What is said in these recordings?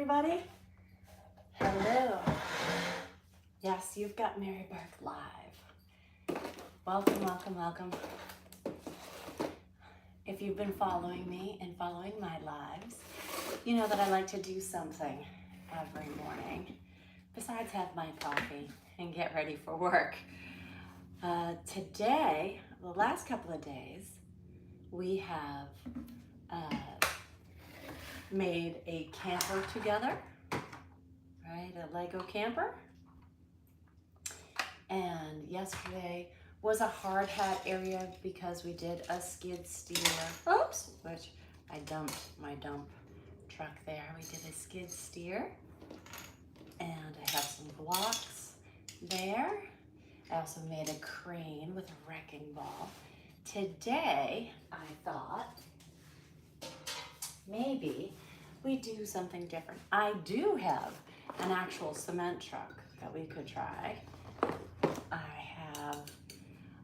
everybody. Hello. Yes, you've got Mary Burke live. Welcome, welcome, welcome. If you've been following me and following my lives, you know that I like to do something every morning besides have my coffee and get ready for work. Today, the last couple of days, we have made a camper together, right? A Lego camper. And yesterday was a hard hat area because we did a skid steer. Oops, which I dumped my dump truck there. We did a skid steer, and I have some blocks there. I also made a crane with a wrecking ball. Today, I thought maybe we do something different. I do have an actual cement truck that we could try. I have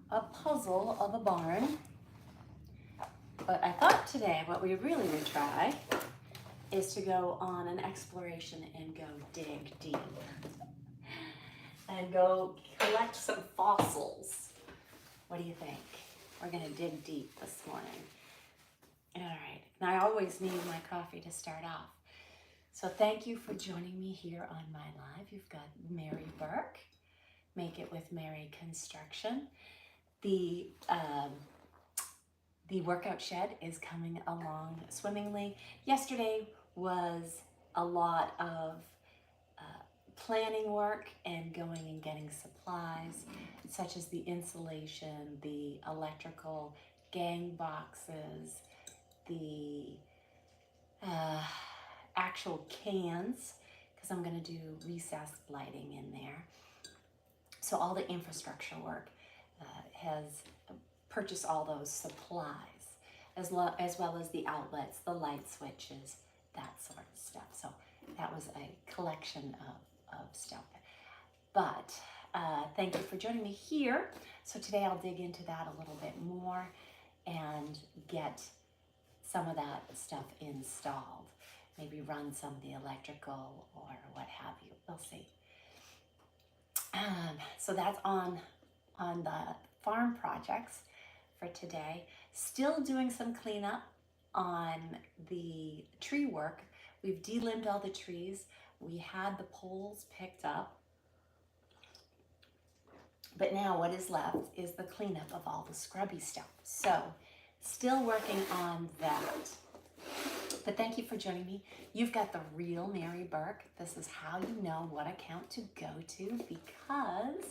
a puzzle of a barn, but I thought today what we really would try is to go on an exploration and go dig deep and go collect some fossils. What do you think? We're gonna dig deep this morning. All right, and I always need my coffee to start off. So thank you for joining me here on my live. You've got Mary Burke, Make It with Mary Construction. The workout shed is coming along swimmingly. Yesterday was a lot of planning work and going and getting supplies, such as the insulation, the electrical gang boxes, the actual cans, because I'm going to do recessed lighting in there. So all the infrastructure work has purchased all those supplies, as well as the outlets, the light switches, that sort of stuff. So that was a collection of stuff. But thank you for joining me here. So today I'll dig into that a little bit more and get some of that stuff installed. Maybe run some of the electrical or what have you. We'll see. So that's on the farm projects for today. Still doing some cleanup on the tree work. We've delimbed all the trees. We had the poles picked up. But now what is left is the cleanup of all the scrubby stuff. So still working on that. But thank you for joining me. You've got the real Mary Burke. This is how you know what account to go to, because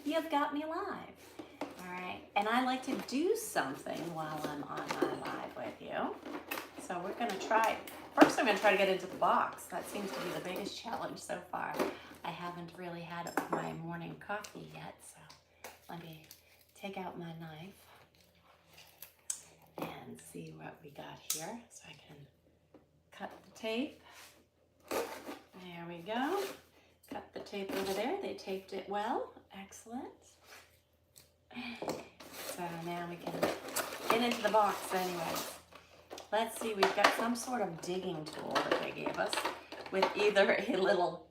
you've got me live. All right, and I like to do something while I'm on my live with you. So we're gonna try, first I'm gonna try to get into the box. That seems to be the biggest challenge so far. I haven't really had my morning coffee yet, so let me take out my knife and see what we got here so I can cut the tape. There we go. Cut the tape over there. They taped it well. Excellent. So now we can get into the box anyways. Let's see, we've got some sort of digging tool that they gave us with either a little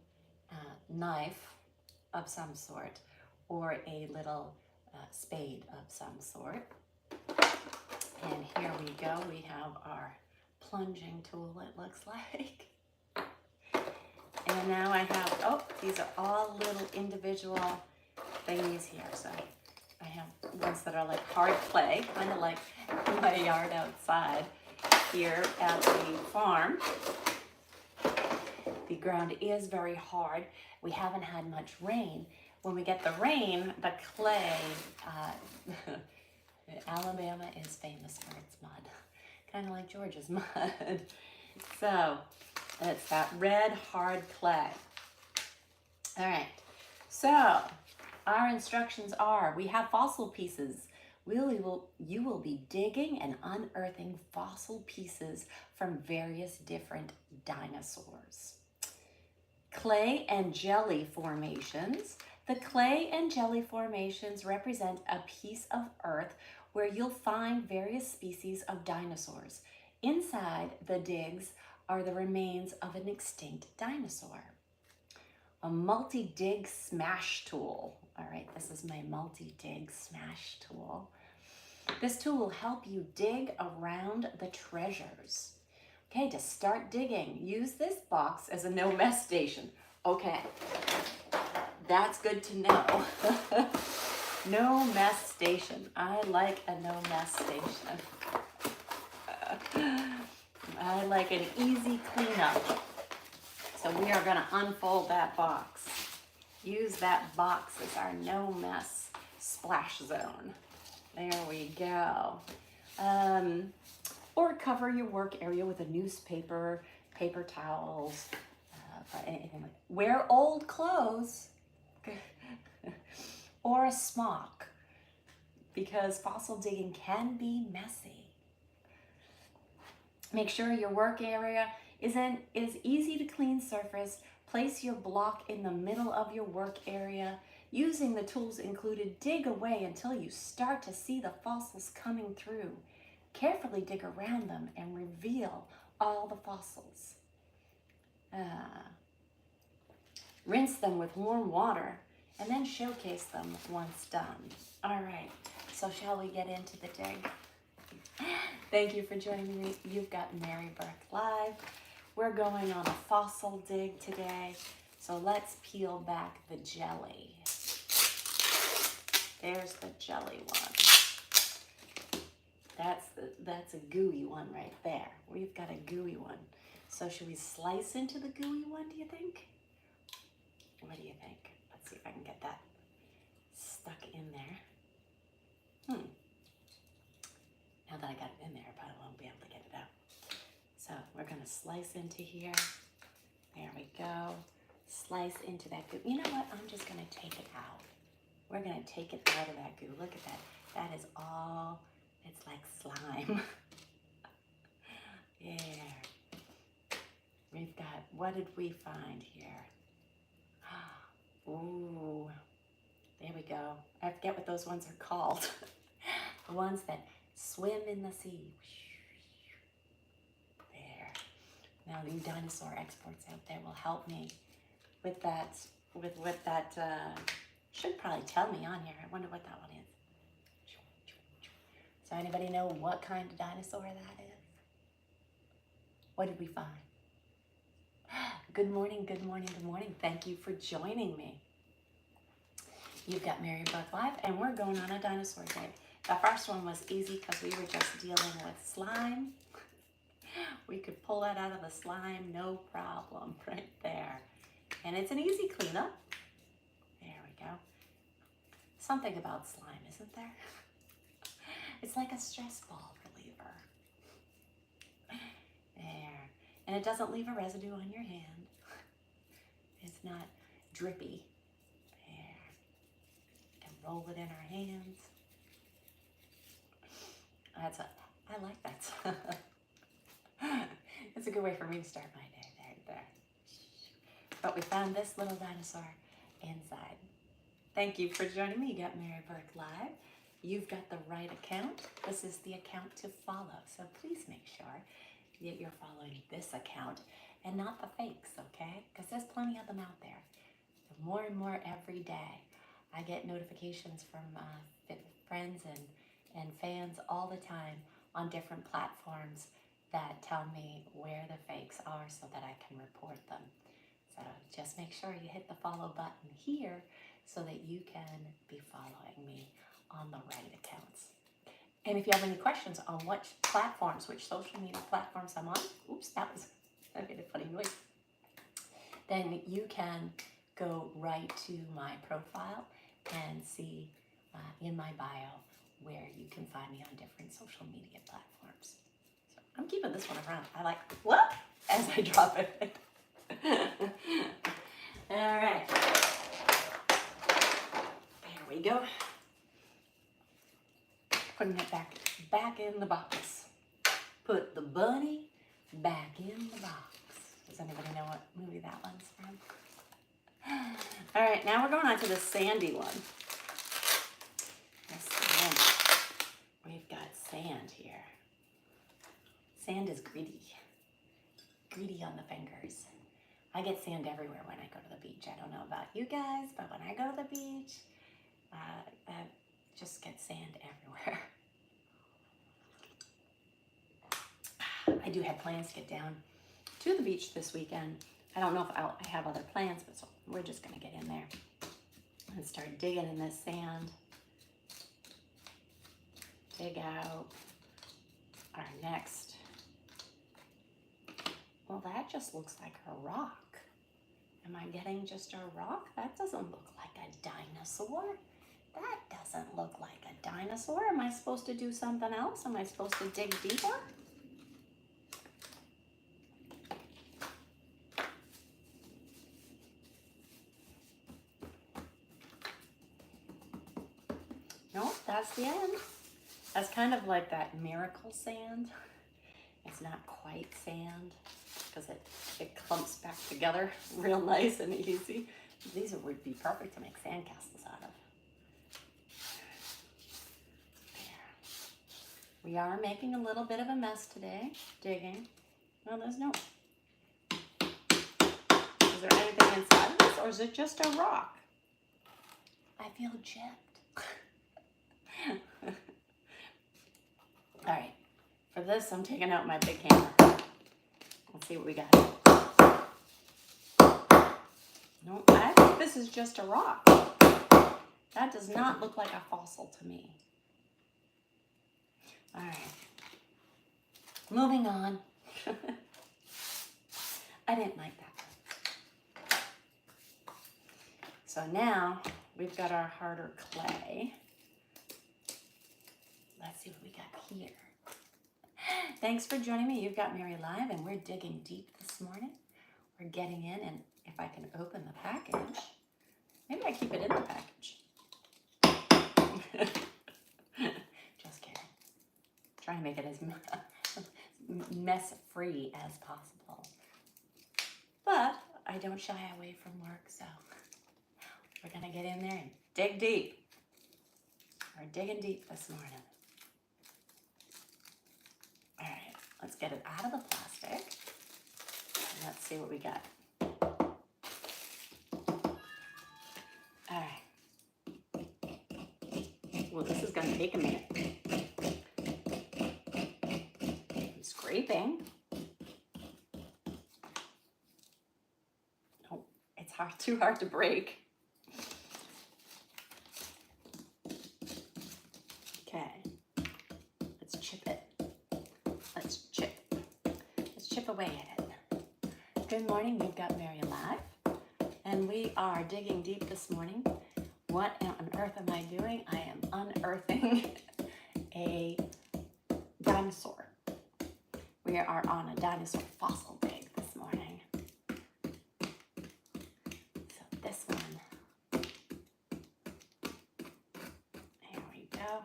knife of some sort or a little spade of some sort. And here we go. We have our plunging tool, it looks like. And now I have, oh, these are all little individual thingies here. So I have ones that are like hard clay, kind of like my yard outside here at the farm. The ground is very hard. We haven't had much rain. When we get the rain, the clay, Alabama is famous for its mud, kind of like Georgia's mud. So it's that red hard clay. All right, so our instructions are, we have fossil pieces. You will be digging and unearthing fossil pieces from various different dinosaurs. Clay and jelly formations. The clay and jelly formations represent a piece of earth where you'll find various species of dinosaurs. Inside the digs are the remains of an extinct dinosaur. A multi-dig smash tool. All right, this is my multi-dig smash tool. This tool will help you dig around the treasures. Okay, to start digging, use this box as a no mess station. Okay, that's good to know. No mess station. I like a no mess station. I like an easy cleanup. So we are going to unfold that box. Use that box as our no mess splash zone. There we go. Or cover your work area with a newspaper, paper towels, anything like that. Wear old clothes or a smock, because fossil digging can be messy. Make sure your work area is easy to clean surface. Place your block in the middle of your work area. Using the tools included, dig away until you start to see the fossils coming through. Carefully dig around them and reveal all the fossils. Rinse them with warm water and then showcase them once done. All right, so shall we get into the dig? Thank you for joining me. You've got Mary Burke Live. We're going on a fossil dig today, so let's peel back the jelly. There's the jelly one. That's a gooey one right there. We've got a gooey one. So should we slice into the gooey one, do you think? What do you think? Let's see if I can get that stuck in there. Now that I got it in there, I probably won't be able to get it out. So we're gonna slice into here. There we go. Slice into that goo. You know what? I'm just gonna take it out. We're gonna take it out of that goo. Look at that. That is all, it's like slime. Yeah. We've got, what did we find here? Ooh, there we go. I forget what those ones are called. The ones that swim in the sea. There. Now the dinosaur experts out there will help me with that, should probably tell me on here. I wonder what that one is. So anybody know what kind of dinosaur that is? What did we find? Good morning, good morning, good morning. Thank you for joining me. You've got Mary Burke Live, and we're going on a dinosaur dig. The first one was easy because we were just dealing with slime. We could pull that out of the slime, no problem, right there. And it's an easy cleanup. There we go. Something about slime, isn't there? It's like a stress ball reliever. There. And it doesn't leave a residue on your hand. It's not drippy. There. And roll it in our hands. I like that. It's a good way for me to start my day. There. But we found this little dinosaur inside. Thank you for joining me. You got Mary Burke Live. You've got the right account. This is the account to follow. So please make sure that you're following this account and not the fakes, okay? Because there's plenty of them out there. More and more every day. I get notifications from friends and fans all the time on different platforms that tell me where the fakes are so that I can report them. So just make sure you hit the follow button here so that you can be following me on the right accounts. And if you have any questions on which platforms, which social media platforms I'm on, oops, that made a funny noise, then you can go right to my profile and see in my bio where you can find me on different social media platforms. So I'm keeping this one around. I like, what? As I drop it. All right. There we go. Putting it back in the box. Put the bunny back in the box. Does anybody know what movie that one's from? All right, now we're going on to the sandy one. Sand. We've got sand here. Sand is gritty. the fingers. I get sand everywhere when I go to the beach. I don't know about you guys, but when I go to the beach, I just get sand everywhere. I do have plans to get down to the beach this weekend. I don't know if I have other plans, but so we're just gonna get in there and start digging in this sand. Dig out our next. Well, that just looks like a rock. Am I getting just a rock? That doesn't look like a dinosaur. That doesn't look like a dinosaur. Am I supposed to do something else? Am I supposed to dig deeper? Nope, that's the end. That's kind of like that miracle sand. It's not quite sand because it clumps back together real nice and easy. These would be perfect to make sandcastles out of. There. We are making a little bit of a mess today, digging. Well, there's no. Is there anything inside of this, or is it just a rock? I feel gypped. All right, for this, I'm taking out my big hammer. Let's see what we got. No, I think this is just a rock. That does not look like a fossil to me. All right, moving on. I didn't like that. So now we've got our harder clay. Let's see what we got here. Thanks for joining me. You've got Mary Live, and we're digging deep this morning. We're getting in, and if I can open the package, maybe I keep it in the package. Just kidding. Trying to make it as mess-free as possible. But I don't shy away from work, so we're going to get in there and dig deep. We're digging deep this morning. All right, let's get it out of the plastic. And let's see what we got. All right. Well, this is going to take a minute. I'm scraping. Oh, it's too hard to break. Okay, let's chip it. Let's chip away at it. Good morning, we've got Mary Live, and we are digging deep this morning. What on earth am I doing? I am unearthing a dinosaur. We are on a dinosaur fossil dig this morning. So this one, there we go.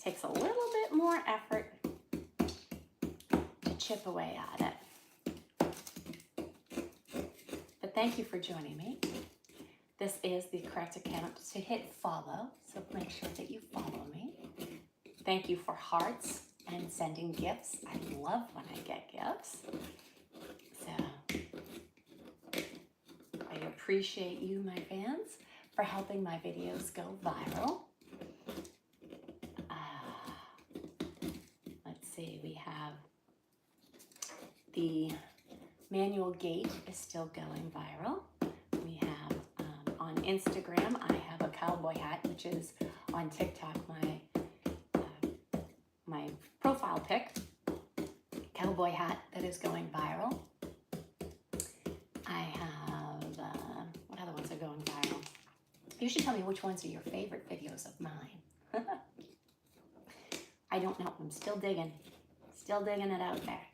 Takes a little bit more effort to chip away at it. But thank you for joining me. This is the correct account to hit follow, so make sure that you follow me. Thank you for hearts and sending gifts. I love when I get gifts. So I appreciate you, my fans, for helping my videos go viral. Let's see, we have the manual gate is still going viral. We have on Instagram, I have a cowboy hat, which is on TikTok, my profile pic, cowboy hat that is going viral. I have, what other ones are going viral? You should tell me which ones are your favorite videos of mine. I don't know, I'm still digging it out there.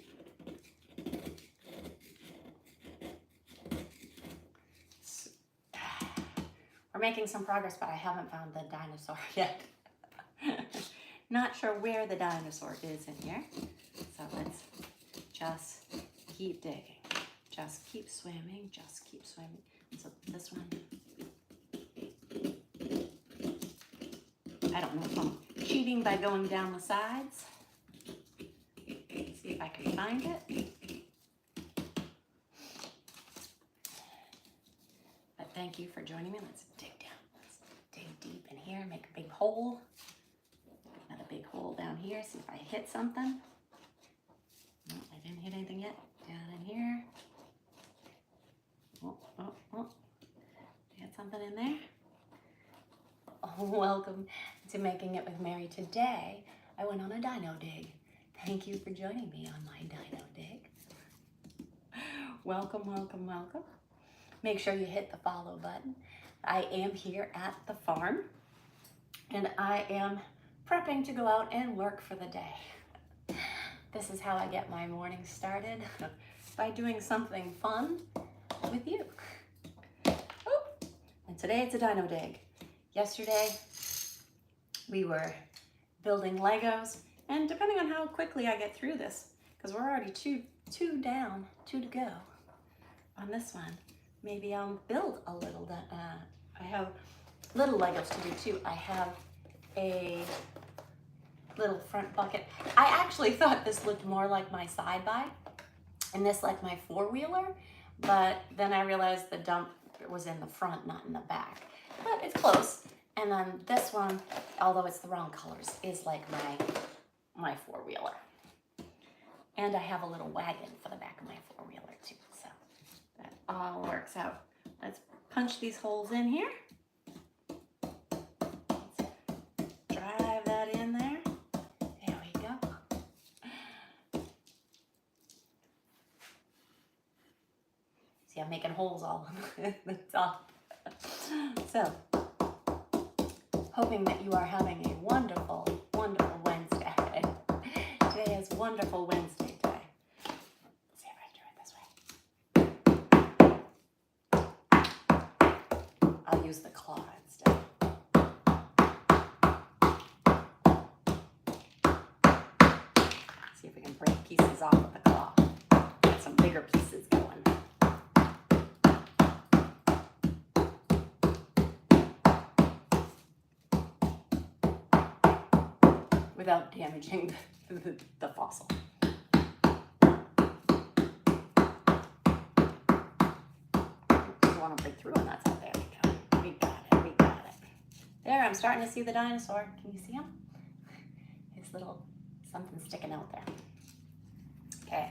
We're making some progress, but I haven't found the dinosaur yet. Not sure where the dinosaur is in here. So let's just keep digging. Just keep swimming, just keep swimming. So this one, I don't know if I'm cheating by going down the sides. Let's see if I can find it. thank you for joining me. Let's dig down. Let's dig deep in here, make a big hole. Another big hole down here, see if I hit something. No, I didn't hit anything yet. Down in here. Oh. Got something in there. Oh, welcome to Making It with Mary. Today, I went on a dino dig. Thank you for joining me on my dino dig. Welcome. Make sure you hit the follow button. I am here at the farm, and I am prepping to go out and work for the day. This is how I get my morning started, by doing something fun with you. Oh, and today it's a dino dig. Yesterday, we were building Legos, and depending on how quickly I get through this, because we're already two down, 2 to go on this one, maybe I'll build a little, I have little Legos to do too. I have a little front bucket. I actually thought this looked more like my side-by and this like my 4-wheeler, but then I realized the dump was in the front, not in the back. But it's close. And then this one, although it's the wrong colors, is like my 4-wheeler. And I have a little wagon for the back of my 4-wheeler too. So that all works out. Let's punch these holes in here. Let's drive that in there. There we go. See, I'm making holes all on the top. So, hoping that you are having a wonderful, wonderful Wednesday. Today is Wonderful Wednesday day. Let's see if I do it this way. I'll use the claw instead. See if we can break pieces off with the claw. Get some bigger pieces going. Without damaging the fossil. You want to break through, and that's out there. We got it. There, I'm starting to see the dinosaur. Can you see him? His little something sticking out there. Okay,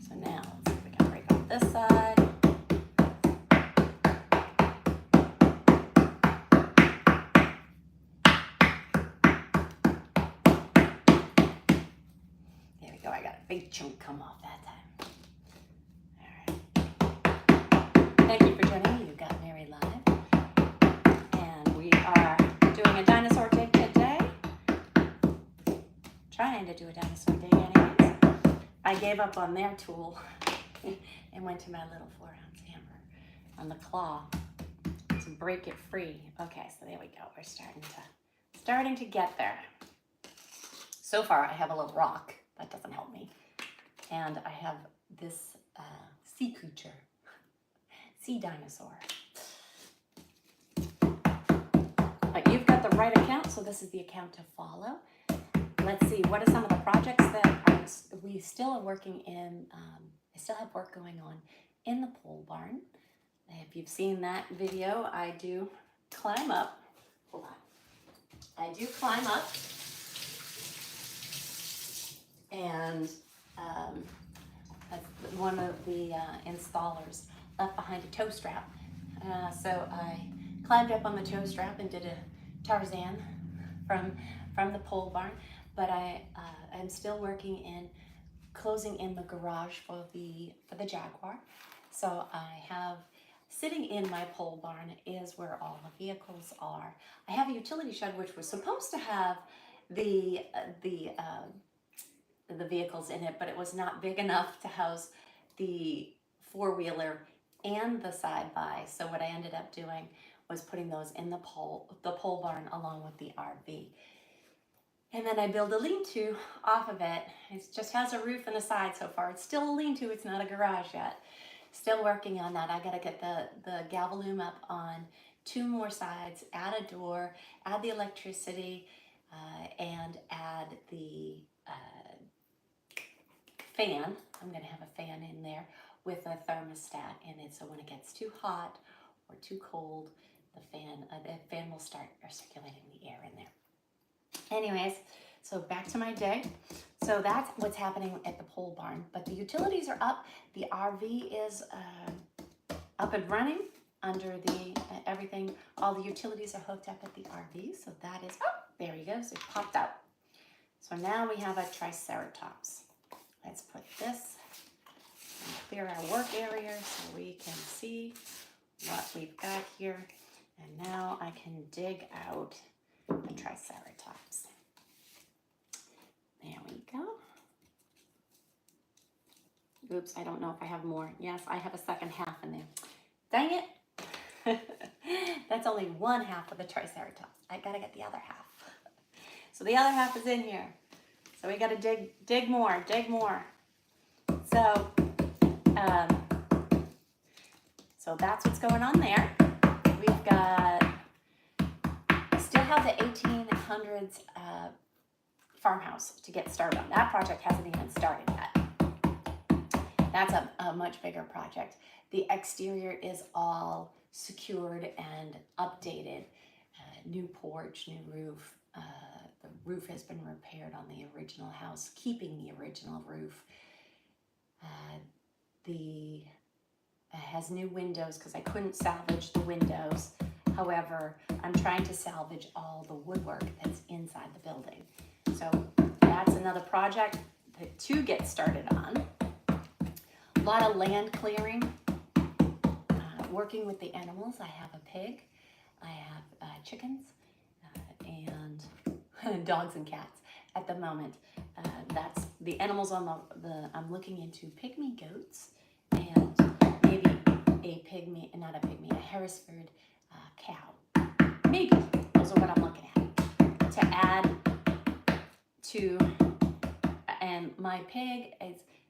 so now let's see if we can break off this side. I got a big chunk come off that time. All right. Thank you for joining me. You got Mary live. And we are doing a dinosaur dig today. Trying to do a dinosaur dig anyways. I gave up on their tool and went to my little 4-ounce hammer on the claw to break it free. Okay, so there we go. We're starting to get there. So far, I have a little rock. That doesn't help me. And I have this sea creature, sea dinosaur. But you've got the right account, so this is the account to follow. Let's see, what are some of the projects that we still are working in? I still have work going on in the pole barn. If you've seen that video, I do climb up. Hold on. I do climb up. And that's one of the installers left behind a tow strap. So I climbed up on the tow strap and did a Tarzan from the pole barn. But I'm still working in closing in the garage for the Jaguar. So I have sitting in my pole barn is where all the vehicles are. I have a utility shed which was supposed to have the vehicles in it, but it was not big enough to house the 4-wheeler and the side-by. So what I ended up doing was putting those in the pole barn along with the RV. And then I build a lean-to off of it. It just has a roof and a side so far. It's still a lean-to, it's not a garage yet. Still working on that. I gotta get the galvalume up on 2 more sides, add a door, add the electricity, and add the fan. I'm gonna have a fan in there with a thermostat in it, so when it gets too hot or too cold, the fan will start circulating the air in there. Anyways, so back to my day. So that's what's happening at the pole barn. But the utilities are up. The RV is up and running under the everything. All the utilities are hooked up at the RV. So that is, oh, there he goes. It popped out. So now we have a Triceratops. Let's put this and clear our work area so we can see what we've got here. And now I can dig out the Triceratops. There we go. Oops, I don't know if I have more. Yes, I have a second half in there. Dang it. That's only one half of the Triceratops. I gotta get the other half. So the other half is in here. So we gotta dig more. So, so that's what's going on there. We've got, I still have the 1800s farmhouse to get started on. That project hasn't even started yet. That's a much bigger project. The exterior is all secured and updated. New porch, new roof. The roof has been repaired on the original house, keeping the original roof. Has new windows because I couldn't salvage the windows. However, I'm trying to salvage all the woodwork that's inside the building. So that's another project to get started on. A lot of land clearing, working with the animals. I have a pig, I have chickens, and dogs and cats at the moment. That's the animals on I'm looking into pygmy goats and maybe a Hereford cow. Maybe, those are what I'm looking at. To add to, and my pig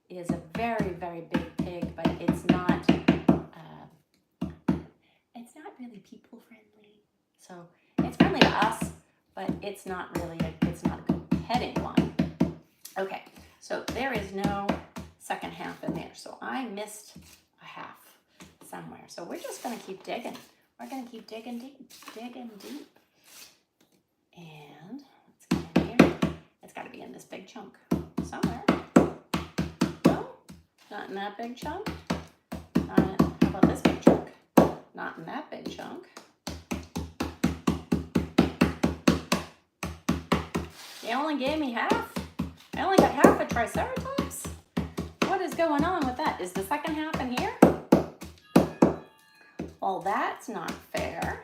is a very, very big pig, but it's not really people friendly. So it's friendly to us, but it's not really it's not a good petting one. Okay, so there is no second half in there. So I missed a half somewhere. So we're just gonna keep digging. We're gonna keep digging deep. And let's get in here. It's gotta be in this big chunk somewhere. No, not in that big chunk. How about this big chunk? Not in that big chunk. You only gave me half? I only got half a Triceratops? What is going on with that? Is the second half in here? Well, that's not fair.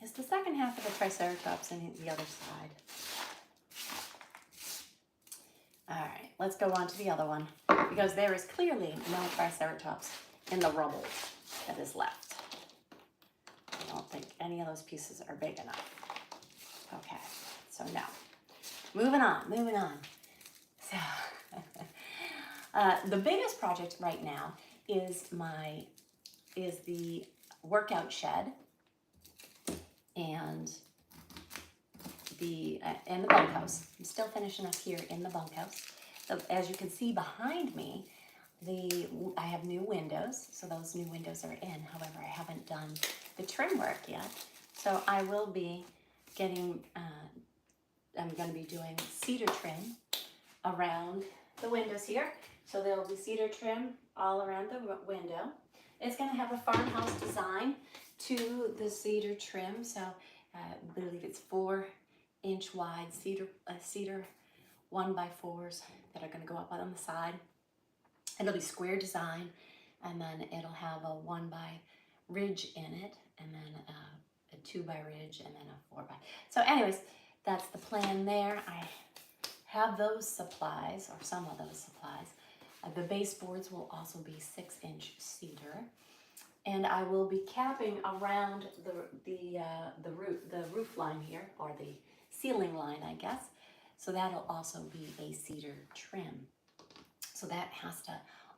Is the second half of the Triceratops in the other side? All right, let's go on to the other one because there is clearly no Triceratops in the rubble that is left. I don't think any of those pieces are big enough. Okay, so no. Moving on. So, the biggest project right now is the workout shed and the bunkhouse. I'm still finishing up here in the bunkhouse. So as you can see behind me, I have new windows, so those new windows are in. However, I haven't done the trim work yet. So I will be getting, I'm going to be doing cedar trim around the windows here. So there will be cedar trim all around the window. It's going to have a farmhouse design to the cedar trim. So I believe it's 4-inch wide cedar 1x4s that are going to go up on the side. It'll be square design, and then it'll have a 1x ridge in it, and then a 2x ridge, and then a 4x. So anyways, that's the plan there. I have those supplies, or some of those supplies. The baseboards will also be 6-inch cedar, and I will be capping around the roof line here, or the ceiling line, I guess. So that'll also be a cedar trim. So that has to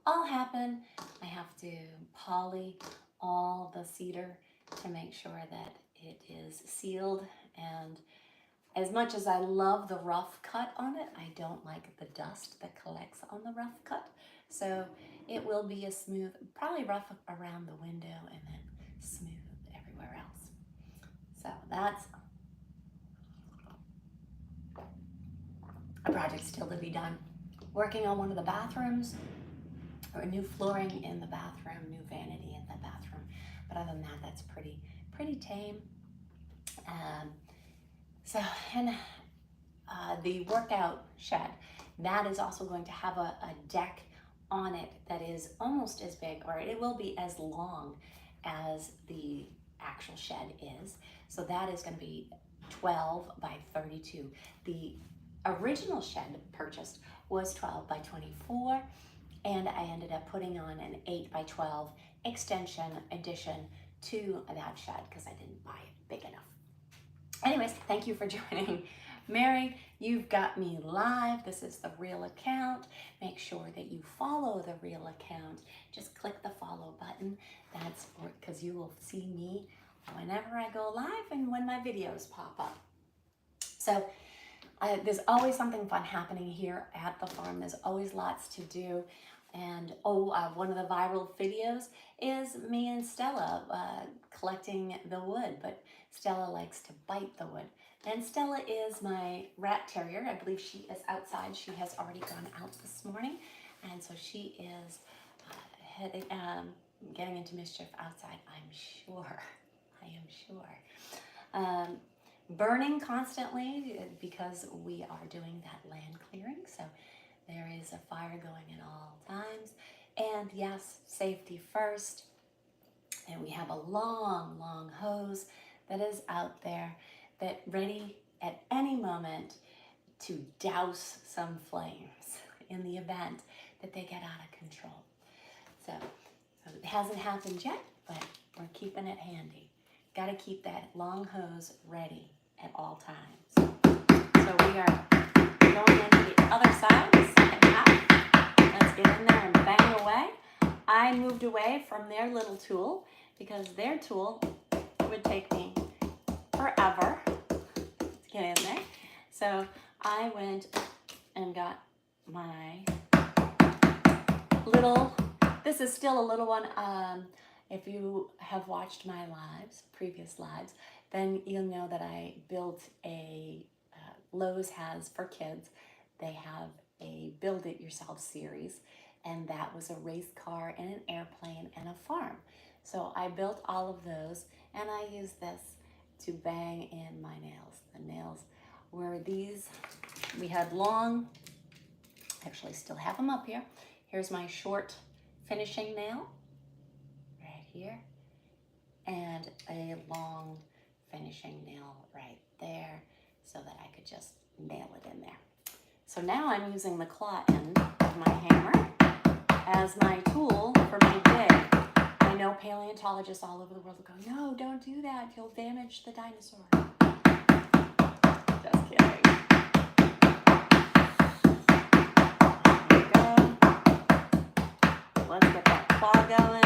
all happen. I have to poly all the cedar to make sure that it is sealed. And as much as I love the rough cut on it, I don't like the dust that collects on the rough cut. So it will be a smooth, probably rough around the window and then smooth everywhere else. So that's a project still to be done. Working on one of the bathrooms, or new flooring in the bathroom, new vanity in the bathroom. But other than that, that's pretty tame. And the workout shed, that is also going to have a deck on it that is almost as big, or it will be as long as the actual shed is. So that is going to be 12 by 32. The original shed purchased was 12 by 24, and I ended up putting on an 8 by 12 extension addition to that shed because I didn't buy it big enough. Anyways, thank you for joining. Mary, you've got me live. This is the real account. Make sure that you follow the real account. Just click the follow button. That's because you will see me whenever I go live and when my videos pop up. So there's always something fun happening here at the farm. There's always lots to do. And one of the viral videos is me and Stella collecting the wood, but Stella likes to bite the wood. And Stella is my rat terrier. I believe she is outside. She has already gone out this morning. And so she is getting into mischief outside, I'm sure. I am sure. Burning constantly because we are doing that land clearing. So there is a fire going at all times. And yes, safety first. And we have a long hose that is out there that ready at any moment to douse some flames in the event that they get out of control. So it hasn't happened yet, but we're keeping it handy. Got to keep that long hose ready at all times. So we are going into the other side, the second half. Let's get in there and bang away. I moved away from their little tool because their tool would take me forever to get in there. So I went and got my little, this is still a little one. If you have watched my lives, previous lives, then you'll know that I built a, Lowe's has for kids, they have a build it yourself series, and that was a race car and an airplane and a farm. So I built all of those, and I used this to bang in my nails. The nails were these, we had long, actually still have them up here. Here's my short finishing nail, right here, and a long finishing nail right there so that I could just nail it in there. So now I'm using the claw end of my hammer as my tool for my dig. I know paleontologists all over the world will go, no, don't do that, you'll damage the dinosaur. Just kidding. There we go. Let's get that claw going.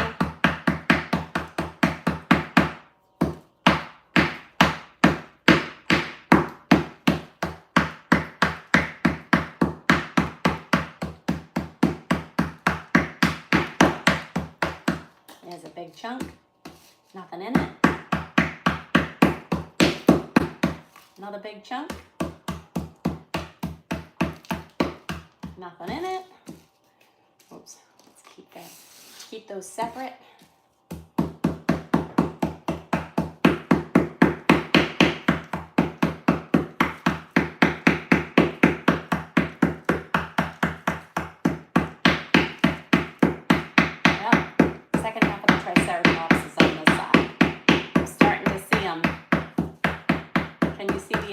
There's a big chunk, nothing in it. Another big chunk, nothing in it. Oops, let's keep those separate.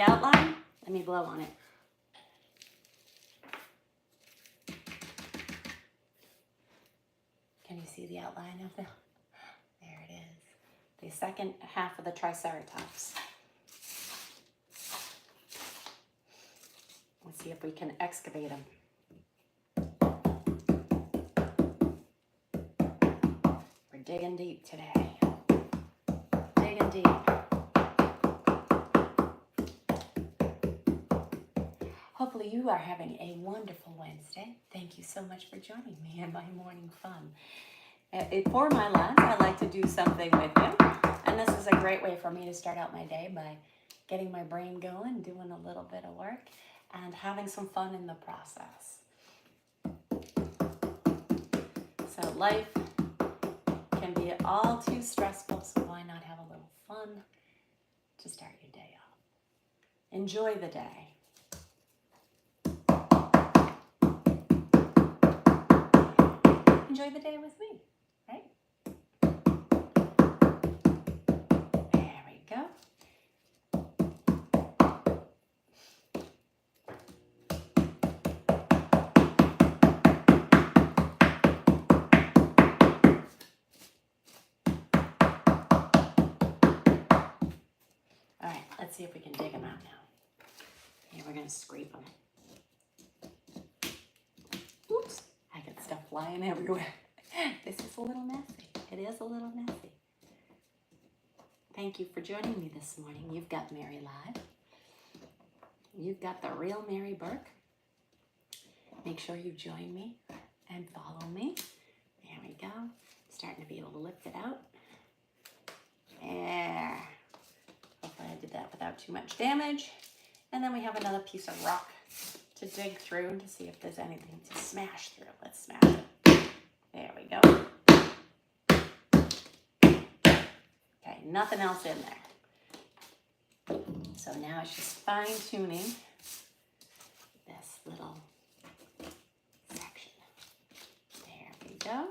Outline, let me blow on it. Can you see the outline of the, there it is. The second half of the Triceratops. Let's see if we can excavate them. We're digging deep today. Digging deep. Hopefully hopefully you are having a wonderful Wednesday. Thank you so much for joining me in my morning fun. For my lunch, I like to do something with you. And this is a great way for me to start out my day by getting my brain going, doing a little bit of work, and having some fun in the process. So life can be all too stressful, so why not have a little fun to start your day off? Enjoy the day. Enjoy the day with me, right? There we go. All right, let's see if we can dig them out now. Here, we're gonna scrape them. Oops, I got stuff flying everywhere. This is a little messy. It is a little messy. Thank you for joining me this morning. You've got Mary Live. You've got the real Mary Burke. Make sure you join me and follow me. There we go. Starting to be able to lift it out. There. Hopefully I did that without too much damage. And then we have another piece of rock to dig through to see if there's anything to smash through. Let's smash it. There we go. Okay, nothing else in there. So now it's just fine-tuning this little section. There we go.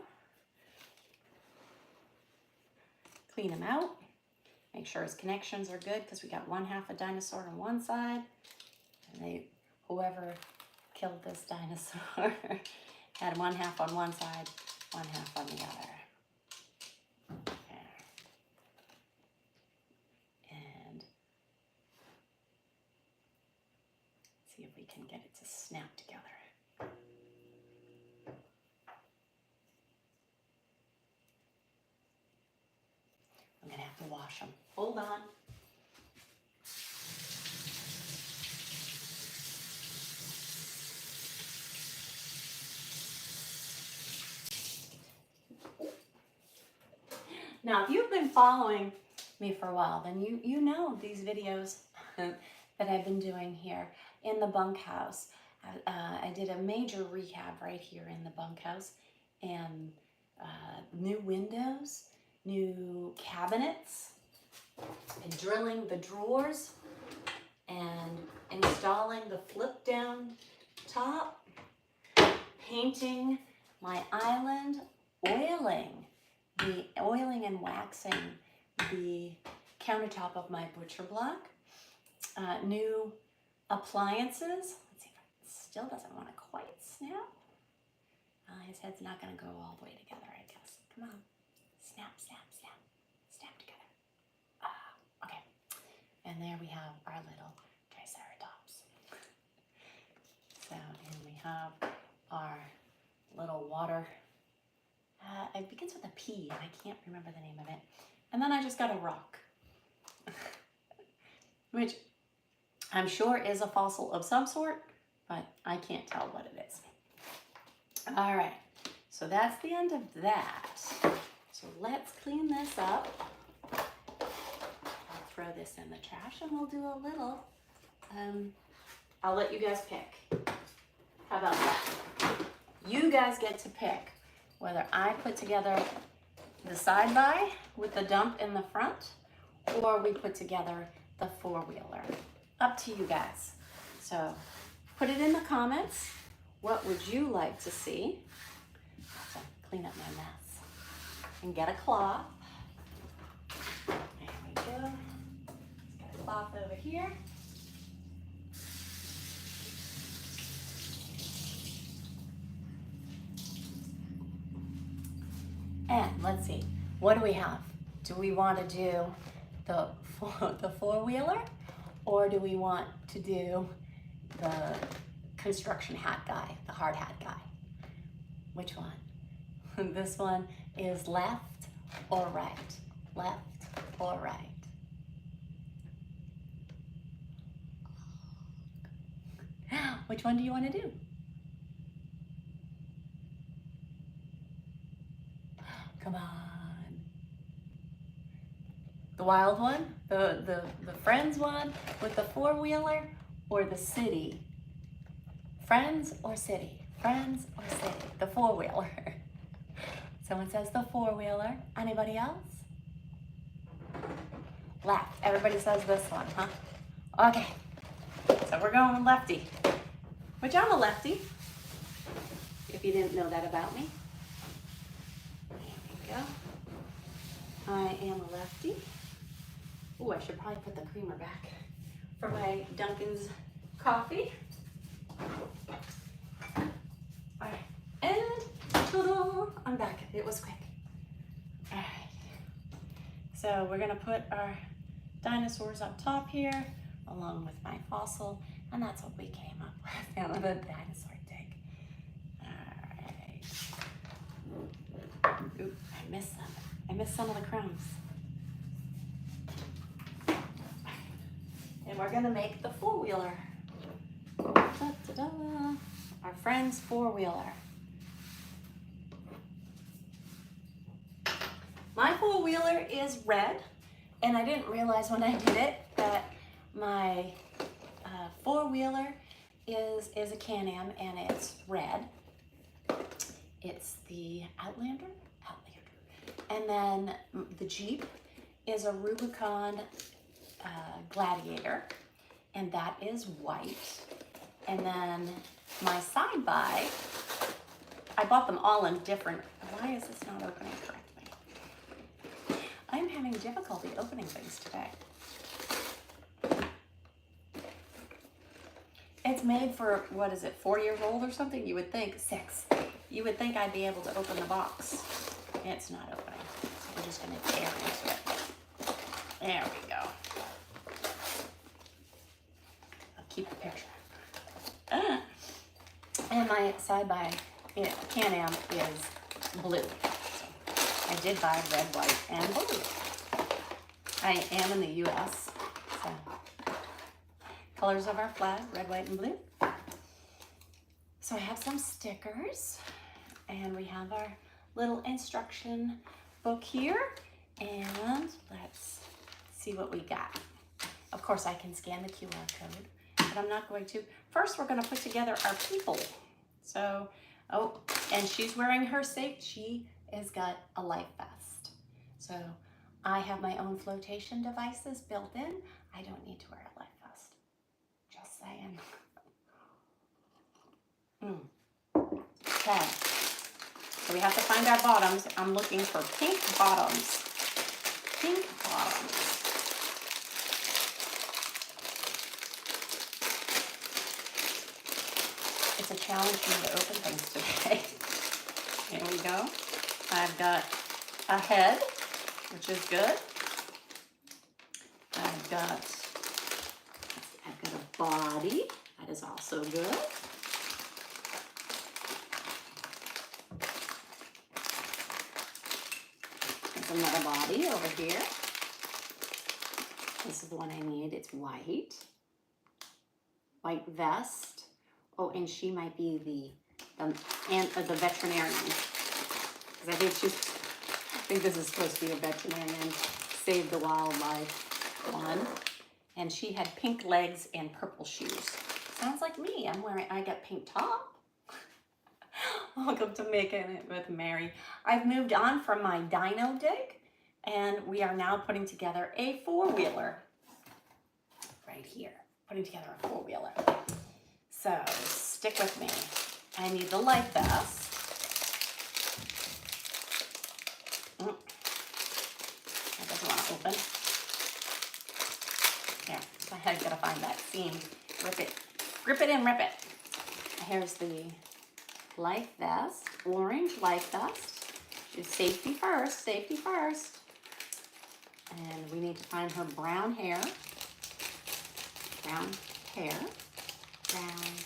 Clean them out. Make sure his connections are good because we got one half a dinosaur on one side. And whoever killed this dinosaur had one half on one side, one half on the other. There. And see if we can get it to snap together. I'm gonna have to wash them. Hold on. Now, if you've been following me for a while, then you know these videos that I've been doing here in the bunkhouse. I did a major rehab right here in the bunkhouse, and new windows, new cabinets, and drilling the drawers, and installing the flip down top, painting my island, oiling and waxing the countertop of my butcher block, new appliances. Let's see if it still doesn't want to quite snap. His head's not going to go all the way together, I guess. Come on. Snap, snap, snap. Snap together. Okay. And there we have our little triceratops. So, and we have our little water. It begins with a P, and I can't remember the name of it. And then I just got a rock, which I'm sure is a fossil of some sort, but I can't tell what it is. All right, so that's the end of that. So let's clean this up. I'll throw this in the trash, and we'll do a little, I'll let you guys pick. How about that? You guys get to pick whether I put together the side-by with the dump in the front, or we put together the four-wheeler. Up to you guys. So put it in the comments. What would you like to see? So clean up my mess. And get a cloth. There we go. Let's get a cloth over here. And let's see, what do we have? Do we want to do the four-wheeler, or do we want to do the construction hat guy, the hard hat guy? Which one? This one is left or right? Left or right? Which one do you want to do? Come on. The wild one? The Friends one with the four-wheeler, or the city? Friends or city? Friends or city? The four-wheeler. Someone says the four-wheeler. Anybody else? Left. Everybody says this one, huh? Okay. So we're going lefty. Which I'm a lefty, if you didn't know that about me. There we go. I am a lefty. Ooh, I should probably put the creamer back for my Dunkin's coffee. All right, and ta-da, I'm back. It was quick. All right. So we're gonna put our dinosaurs up top here, along with my fossil, and that's what we came up with out of the dinosaur dig. All right. Oop, I missed some. I missed some of the crumbs. And we're gonna make the four-wheeler. Da-da-da. Our friend's four-wheeler. My four-wheeler is red, and I didn't realize when I did it that my four-wheeler is a Can-Am, and it's red. It's the Outlander. And then the Jeep is a Rubicon Gladiator, and that is white. And then my side-by, I bought them all in different. Why is this not opening correctly? I'm having difficulty opening things today. It's made for, what is it, 4-year-old or something? You would think, 6. You would think I'd be able to open the box. It's not opening. So we're just gonna tear into it. There we go. I'll keep the picture. And my side-by Can-Am is blue. So I did buy red, white, and blue. I am in the US, so colors of our flag, red, white, and blue. So I have some stickers, and we have our little instruction book here, and let's see what we got. Of course, I can scan the QR code, but I'm not going to. First, we're gonna put together our people. So, oh, and she's wearing her she has got a life vest. So I have my own flotation devices built in. I don't need to wear a life vest. Just saying. Okay. So we have to find our bottoms. I'm looking for pink bottoms. Pink bottoms. It's a challenge for me to open things today. Here we go. I've got a head, which is good. I've got a body. That is also good. There's another body over here. This is the one I need. It's white. White vest. Oh, and she might be the veterinarian. Because I think this is supposed to be a veterinarian, Save the Wildlife one. And she had pink legs and purple shoes. Sounds like me. I got pink top. Welcome to Making It with Mary. I've moved on from my dino dig, and we are now putting together a four-wheeler. Right here. Putting together a four-wheeler. So, stick with me. I need the life vest. That doesn't want to open. There, I gotta find that seam. Rip it. Grip it and rip it. Here's the life vest. Orange life vest. Safety first, safety first. And we need to find her brown hair. Brown hair. Brown.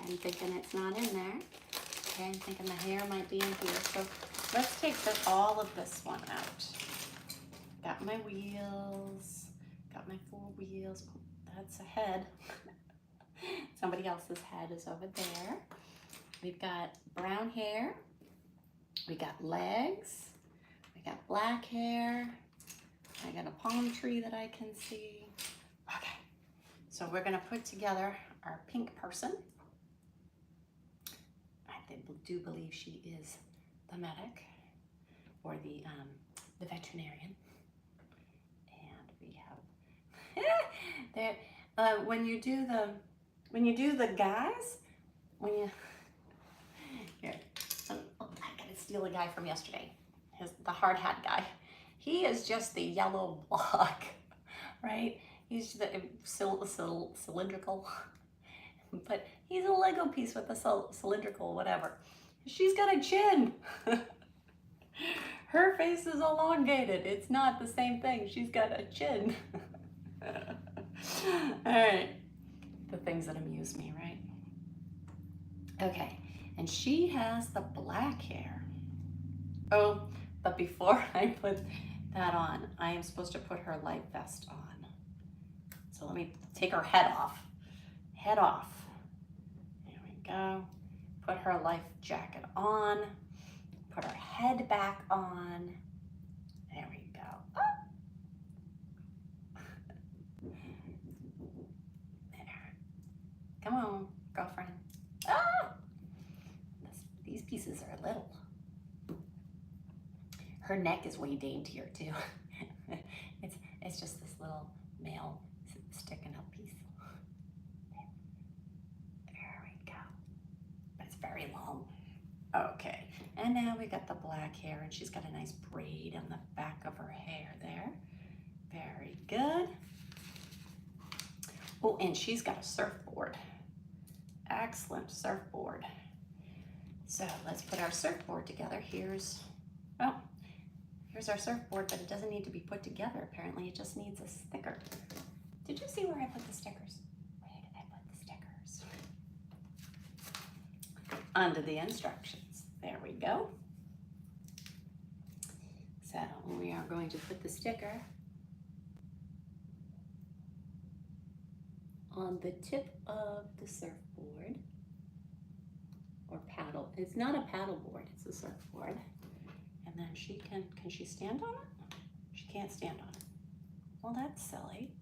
I'm thinking it's not in there. Okay, I'm thinking the hair might be in here. So let's take all of this one out. Got my wheels. Got my 4 wheels. Oh, that's a head. Somebody else's head is over there. We've got brown hair. We got legs. We got black hair. I got a palm tree that I can see. Okay, so we're gonna put together our pink person. I do believe she is the medic or the veterinarian. And we have there. When you do the guys, here, I gotta steal a guy from yesterday. The hard hat guy. He is just the yellow block, right? He's the cylindrical, but he's a Lego piece with a cylindrical whatever. She's got a chin. Her face is elongated. It's not the same thing. She's got a chin. All right, the things that amuse me, right? Okay, and she has the black hair. Oh, but before I put that on, I am supposed to put her life vest on. So let me take her head off. Head off. There we go. Put her life jacket on. Put her head back on. There we go. Oh. There. Come on, girlfriend. Ah! These pieces are little. Her neck is way daintier too. It's just this little male sticking up piece. There we go. But it's very long. Okay, and now we got the black hair, and she's got a nice braid on the back of her hair there. Very good. Oh, and she's got a surfboard. Excellent surfboard. So let's put our surfboard together. Here's our surfboard, but it doesn't need to be put together. Apparently, it just needs a sticker. Did you see where I put the stickers? Where did I put the stickers? Under the instructions. There we go. So we are going to put the sticker on the tip of the surfboard or paddle. It's not a paddle board, it's a surfboard. And then can she stand on it? She can't stand on it. Well, that's silly.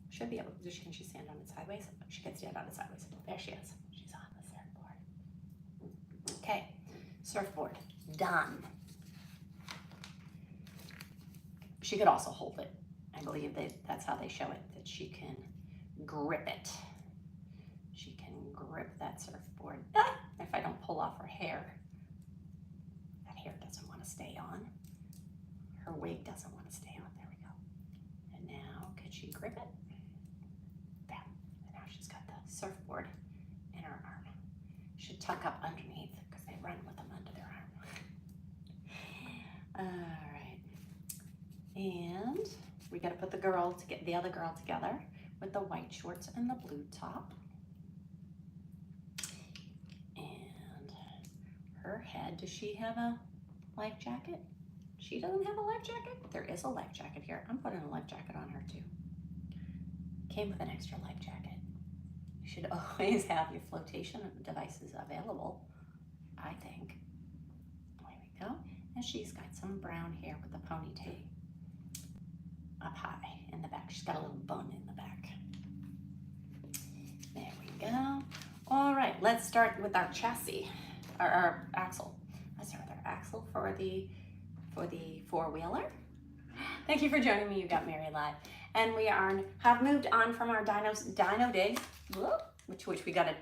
Should be able to, can she stand on it sideways? She can stand on it sideways. There she is. She's on the surfboard. Okay, surfboard, done. She could also hold it. I believe that's how they show it, that she can grip it. She can grip that surfboard. Ah, if I don't pull off her hair. Doesn't want to stay on. Her wig doesn't want to stay on. There we go. And now, could she grip it? Bam. And now she's got the surfboard in her arm. Should tuck up underneath because they run with them under their arm. All right. And we got to put the other girl together with the white shorts and the blue top. And her head, does she have a life jacket? She doesn't have a life jacket? There is a life jacket here. I'm putting a life jacket on her too. Came with an extra life jacket. You should always have your flotation devices available, I think. There we go. And she's got some brown hair with a ponytail up high in the back. She's got a little bun in the back. There we go. All right, let's start with our chassis, our axle. Let's start with our axle for the four-wheeler. Thank you for joining me. You got Mary live, and we have moved on from our dino days, which we got a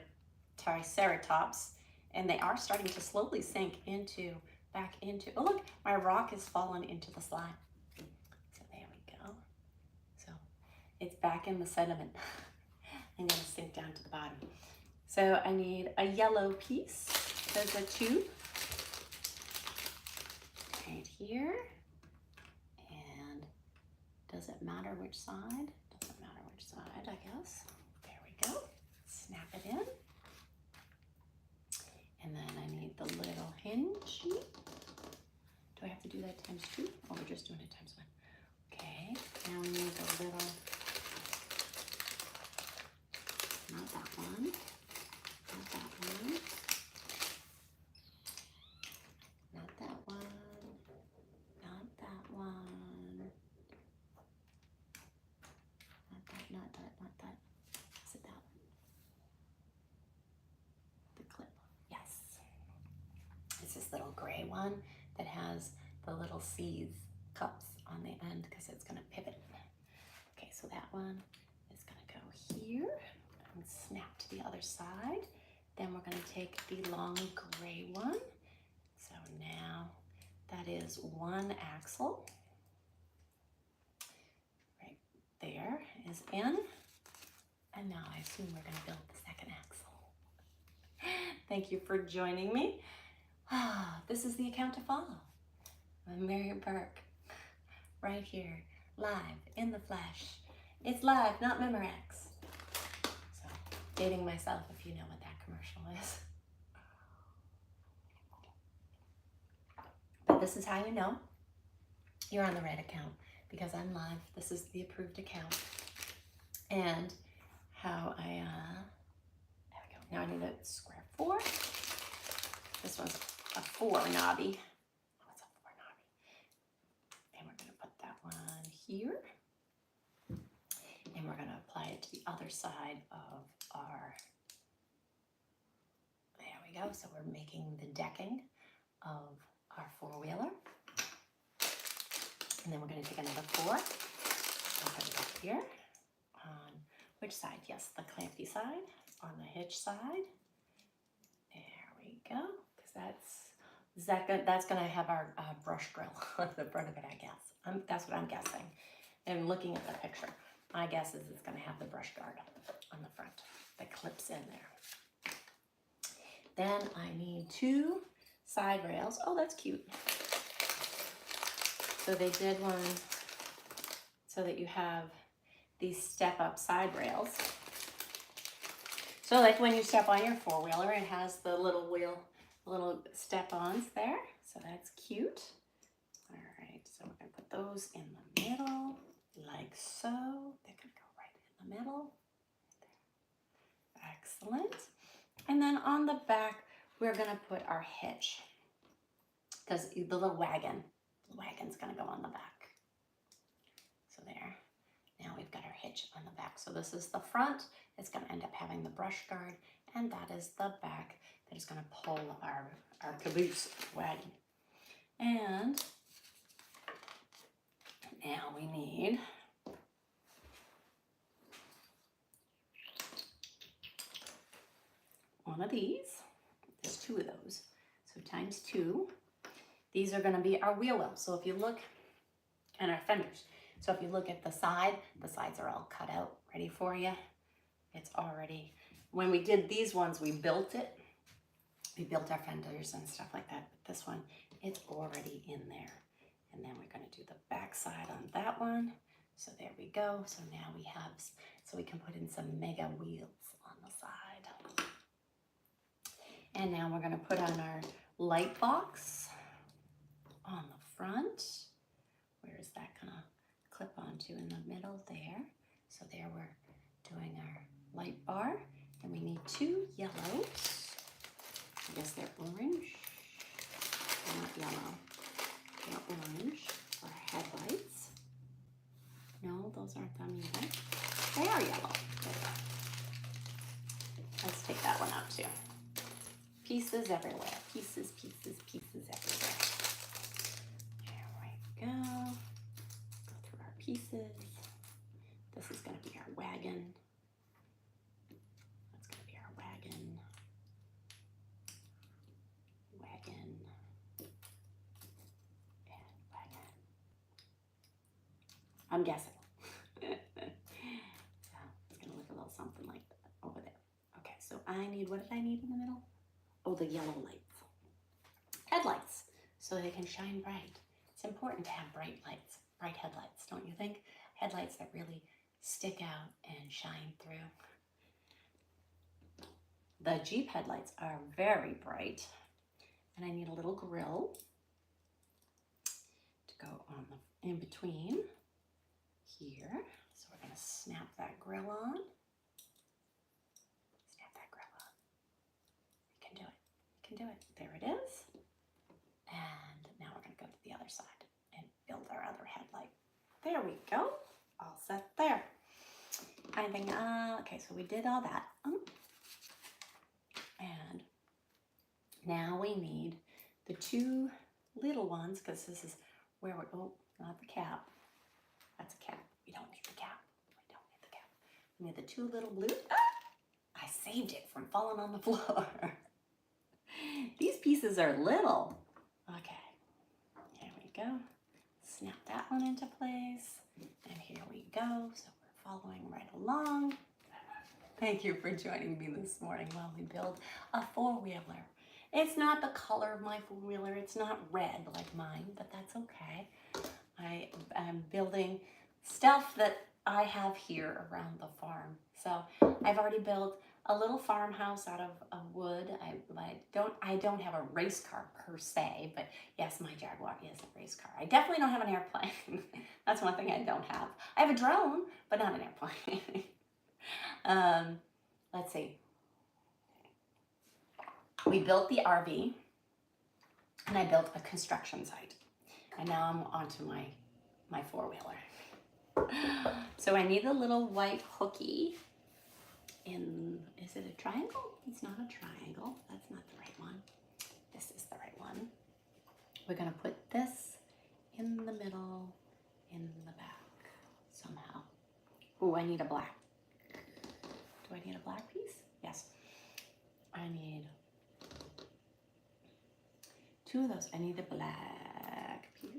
triceratops, and they are starting to slowly sink back into. Oh look, my rock has fallen into the slime. So there we go. So it's back in the sediment. I'm gonna sink down to the bottom. So I need a yellow piece. There's a tube right here. And does it matter which side? Doesn't matter which side, I guess. There we go. Snap it in. And then I need the little hinge. Do I have to do that times 2? Or we're just doing it times 1? Okay, now we need the little little gray one that has the little seeds, cups on the end because it's going to pivot. Okay, so that one is going to go here and snap to the other side. Then we're going to take the long gray one. So now that is one axle. Right there is in. And now I assume we're going to build the second axle. Thank you for joining me. This is the account to follow. I'm Mary Burke, right here, live, in the flesh. It's live, not Memorex. So, dating myself if you know what that commercial is. But this is how you know you're on the right account, because I'm live. This is the approved account. And how I, there we go. Now I need a square 4. This one's a 4 knobby. What's a 4 knobby? And we're gonna put that one here. And we're gonna apply it to the other side of our, there we go. So we're making the decking of our 4-wheeler. And then we're gonna take another 4 and put it up here. On which side? Yes, the clampy side, on the hitch side. There we go. Because that's gonna have our brush grill on the front of it, I guess. That's what I'm guessing. And looking at the picture, my guess is it's gonna have the brush guard on the front that clips in there. Then I need 2 side rails. Oh, that's cute. So they did one so that you have these step-up side rails. So like when you step on your 4-wheeler, it has the little wheel, little step-ons there. So that's cute. All right, so we're gonna put those in the middle, like so. They're gonna go right in the middle. Excellent. And then on the back, we're gonna put our hitch, because the little wagon's gonna go on the back. So there. Now we've got our hitch on the back. So this is the front. It's going to end up having the brush guard, and that is the back that is going to pull our caboose wagon. And now we need one of these. There's 2 of those. So times 2. These are going to be our wheel wells. So if you look, and our fenders. So if you look at the sides are all cut out, ready for you. It's already, when we did these ones, we built it. We built our fenders and stuff like that. But this one, it's already in there. And then we're gonna do the back side on that one. So there we go. So now we have, so we can put in some mega wheels on the side. And now we're gonna put on our light box on the front. Where is that gonna clip onto? In the middle there. So there we're doing our light bar, and we need 2 yellows. I guess they're orange. They're not yellow. They're orange for headlights. No, those aren't them either. They are yellow. There they are. Let's take that one out too. Pieces everywhere. Pieces, pieces, pieces everywhere. There we go. Go through our pieces. This is going to be our wagon. That's going to be our wagon. Wagon. And wagon. I'm guessing. So it's going to look a little something like that over there. Okay, so I need, what did I need in the middle? Oh, the yellow lights. Headlights, so they can shine bright. It's important to have bright lights, bright headlights, don't you think? Headlights that really stick out and shine through. The Jeep headlights are very bright. And I need a little grill to go on the, in between here. So we're gonna snap that grill on. Snap that grill on. You can do it. You can do it. There it is. And now we're gonna go to the other side and build our other headlight. There we go. All set there. I think, okay, so we did all that. And now we need the two little ones, because this is where we're, oh, not the cap. That's a cap. We don't need the cap. We don't need the cap. We need the two little blue. Ah! I saved it from falling on the floor. These pieces are little. Okay, here we go. Snap that one into place. And here we go. So we're following right along. Thank you for joining me this morning while we build a four-wheeler. It's not the color of my four-wheeler. It's not red like mine, but that's okay. I am building stuff that I have here around the farm. So I've already built a little farmhouse out of wood. I don't have a race car per se, but yes, my Jaguar is a race car. I definitely don't have an airplane. That's one thing I don't have. I have a drone, but not an airplane. Let's see. We built the RV, and I built a construction site. And now I'm onto my four-wheeler. So I need a little white hooky in, is it a triangle? It's not a triangle. That's not the right one. This is the right one. We're gonna put this in the middle, in the back, somehow. Oh, I need a black. Do I need a black piece? Yes. I need two of those. I need a black piece,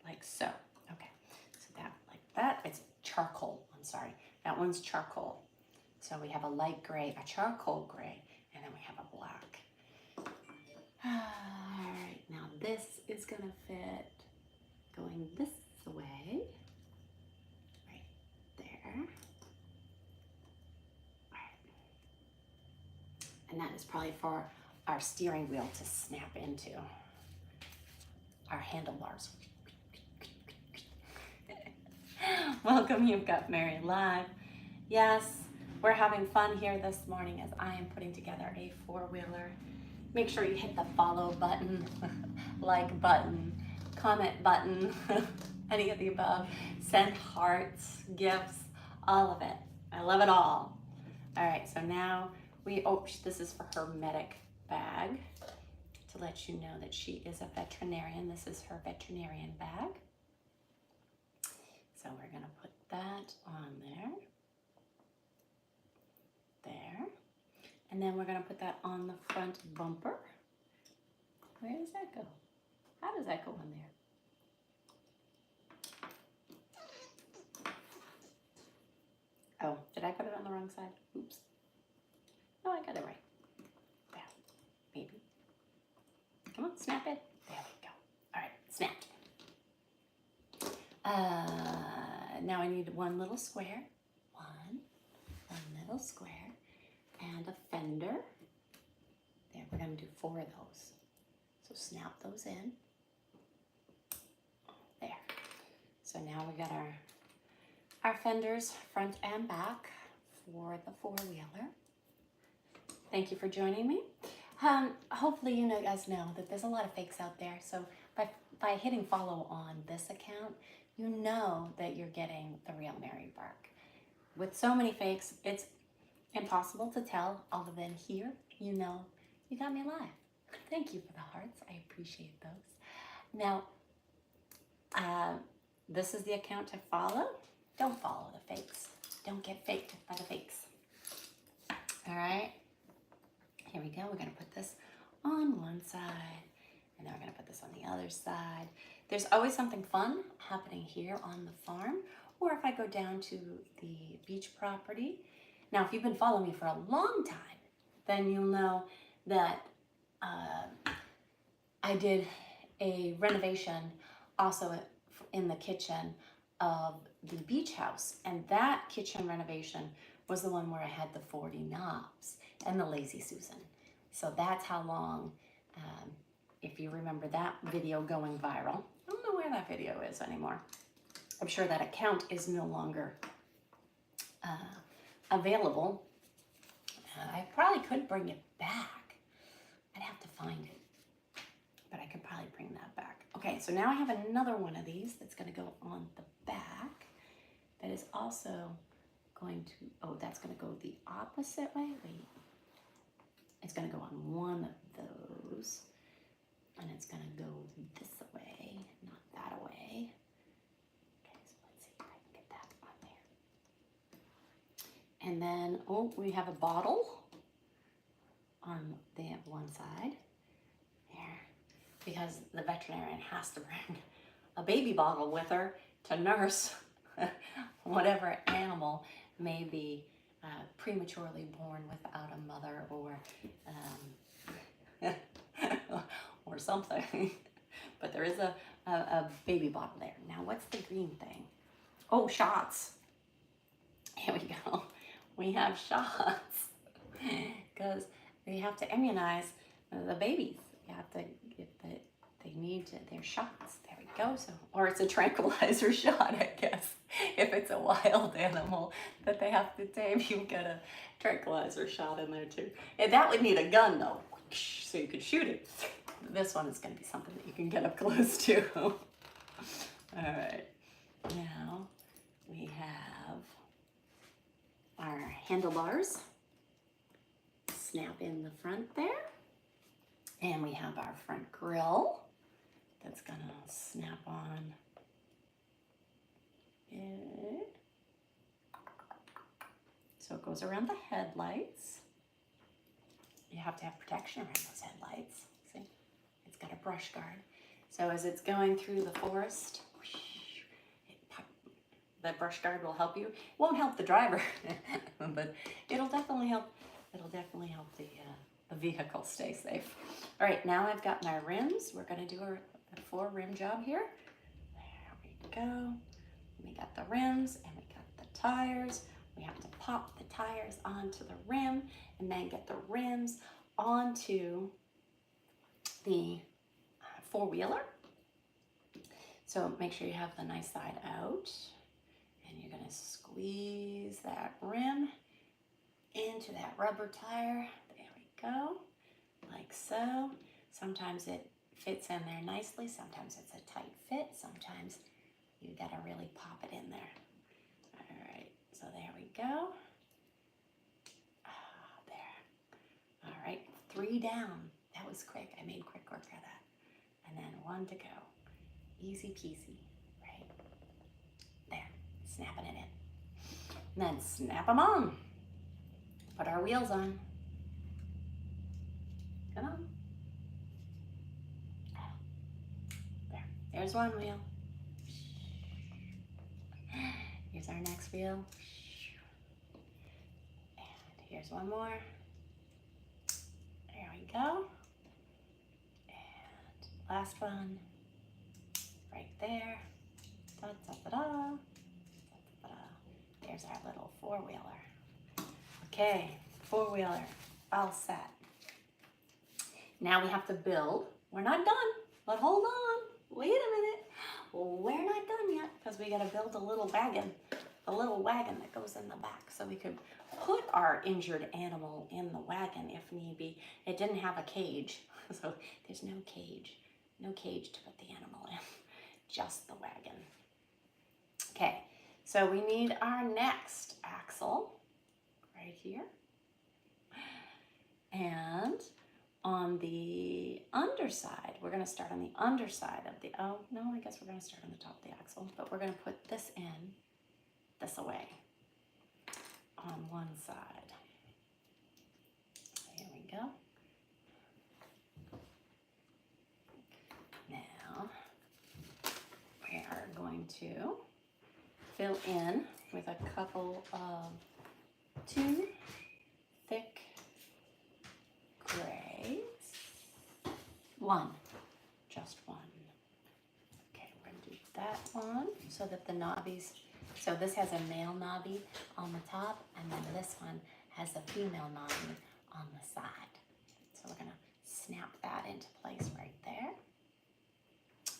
like so. Okay, so that, like that, it's charcoal. I'm sorry, that one's charcoal. So we have a light gray, a charcoal gray, and then we have a black. All right, now this is gonna fit going this way, right there. All right. And that is probably for our steering wheel to snap into our handlebars. Welcome, you've got Mary live. Yes, we're having fun here this morning as I am putting together a four-wheeler. Make sure you hit the follow button, like button, comment button, any of the above. Send hearts, gifts, all of it. I love it all. All right, so now this is for her medic bag to let you know that she is a veterinarian. This is her veterinarian bag. So we're gonna put that on there. There. And then we're gonna put that on the front bumper. Where does that go? How does that go in there? Oh, did I put it on the wrong side? Oops. No, I got it right. There, maybe. Come on, snap it. There we go. All right, snapped. Now I need one little square. One little square. And a fender. There, we're gonna do 4 of those. So snap those in. There. So now we got our fenders front and back for the four-wheeler. Thank you for joining me. Hopefully you guys know that there's a lot of fakes out there. So by hitting follow on this account, you know that you're getting the real Mary Burke. With so many fakes, it's impossible to tell, other than here, you know, you got me live. Thank you for the hearts. I appreciate those. Now, this is the account to follow. Don't follow the fakes. Don't get faked by the fakes. All right. Here we go. We're going to put this on one side, and then we're going to put this on the other side. There's always something fun happening here on the farm, or if I go down to the beach property. Now, if you've been following me for a long time, then you'll know that I did a renovation also in the kitchen of the beach house. And that kitchen renovation was the one where I had the 40 knobs and the Lazy Susan. So that's how long, if you remember that video going viral. I don't know where that video is anymore. I'm sure that account is no longer available. I probably could bring it back. I'd have to find it, but I could probably bring that back. Okay, so now I have another one of these that's going to go on the back. That is also going to, oh, that's going to go the opposite way. Wait, it's going to go on one of those. and it's gonna go this way, not that way. Okay, so let's see if I can get that on there. And then, oh, we have a bottle on the one side there, because the veterinarian has to bring a baby bottle with her to nurse whatever animal may be prematurely born without a mother or or something. But there is a baby bottle there. Now, what's the green thing? Oh, shots. Here we go. We have shots because we have to immunize the babies. You have to get they need their shots. There we go. So, or it's a tranquilizer shot, I guess. If it's a wild animal that they have to tame, you've got a tranquilizer shot in there too. And that would need a gun though, so you could shoot it. This one is going to be something that you can get up close to. All right. Now we have our handlebars. Snap in the front there. And we have our front grill that's going to snap on. So it goes around the headlights. You have to have protection around those headlights. See, it's got a brush guard. So as it's going through the forest, the brush guard will help you. It won't help the driver, but it'll definitely help. It'll definitely help the vehicle stay safe. All right, now I've got my rims. We're going to do a 4 rim job here. There we go. We got the rims and we got the tires. We have to pop the tires onto the rim and then get the rims onto the 4-wheeler. So make sure you have the nice side out, and you're going to squeeze that rim into that rubber tire. There we go, like so. Sometimes it fits in there nicely. Sometimes it's a tight fit. Sometimes you got to really pop it in there. All right, so there we go. There. All right, 3 down. That was quick. I made quick work of that. And then 1 to go. Easy peasy, right? There, snapping it in. And then snap them on. Put our wheels on. Come on. There, there's one wheel. Here's our next wheel. And here's one more. There we go. And last one. Right there. Da, da, da, da. Da, da, da. There's our little 4-wheeler. Okay, 4-wheeler, all set. Now we have to build. We're not done, but hold on. Wait a minute. We're not done yet because we got to build a little wagon that goes in the back so we could put our injured animal in the wagon if need be. It didn't have a cage, so there's no cage to put the animal in, just the wagon. Okay, so we need our next axle right here. And on the underside, we're going to start on the underside of the, oh, no, I guess we're going to start on the top of the axle, but we're going to put this in, this away on one side. Here we go. Now, we are going to fill in with a couple of 2 thick grays. 1, just 1. Okay, we're going to do that one so that the knobbies, so this has a male knobby on the top, and then this one has a female knobby on the side. So we're going to snap that into place right there.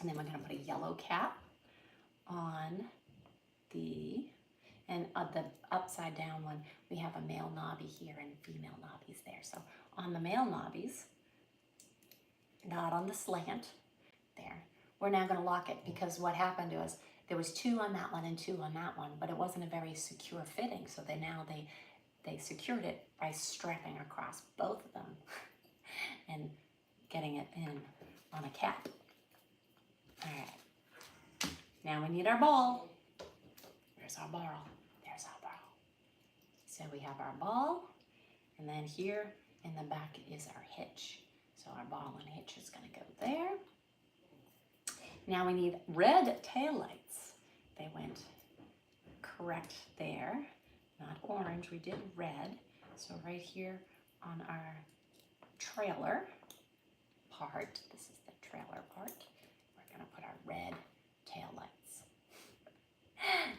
And then we're going to put a yellow cap on the, and the upside down one, we have a male knobby here and female knobbies there. So on the male knobbies, not on the slant there, we're now going to lock it, because what happened was there was 2 on that one and 2 on that one, but it wasn't a very secure fitting. So they secured it by strapping across both of them and getting it in on a cap. All right. Now we need our ball. Where's our ball? There's our ball. So we have our ball, and then here in the back is our hitch. So our ball and hitch is going to go there. Now we need red taillights. They went correct there, not orange. We did red. So right here on our trailer part, this is the trailer part, we're going to put our red taillights.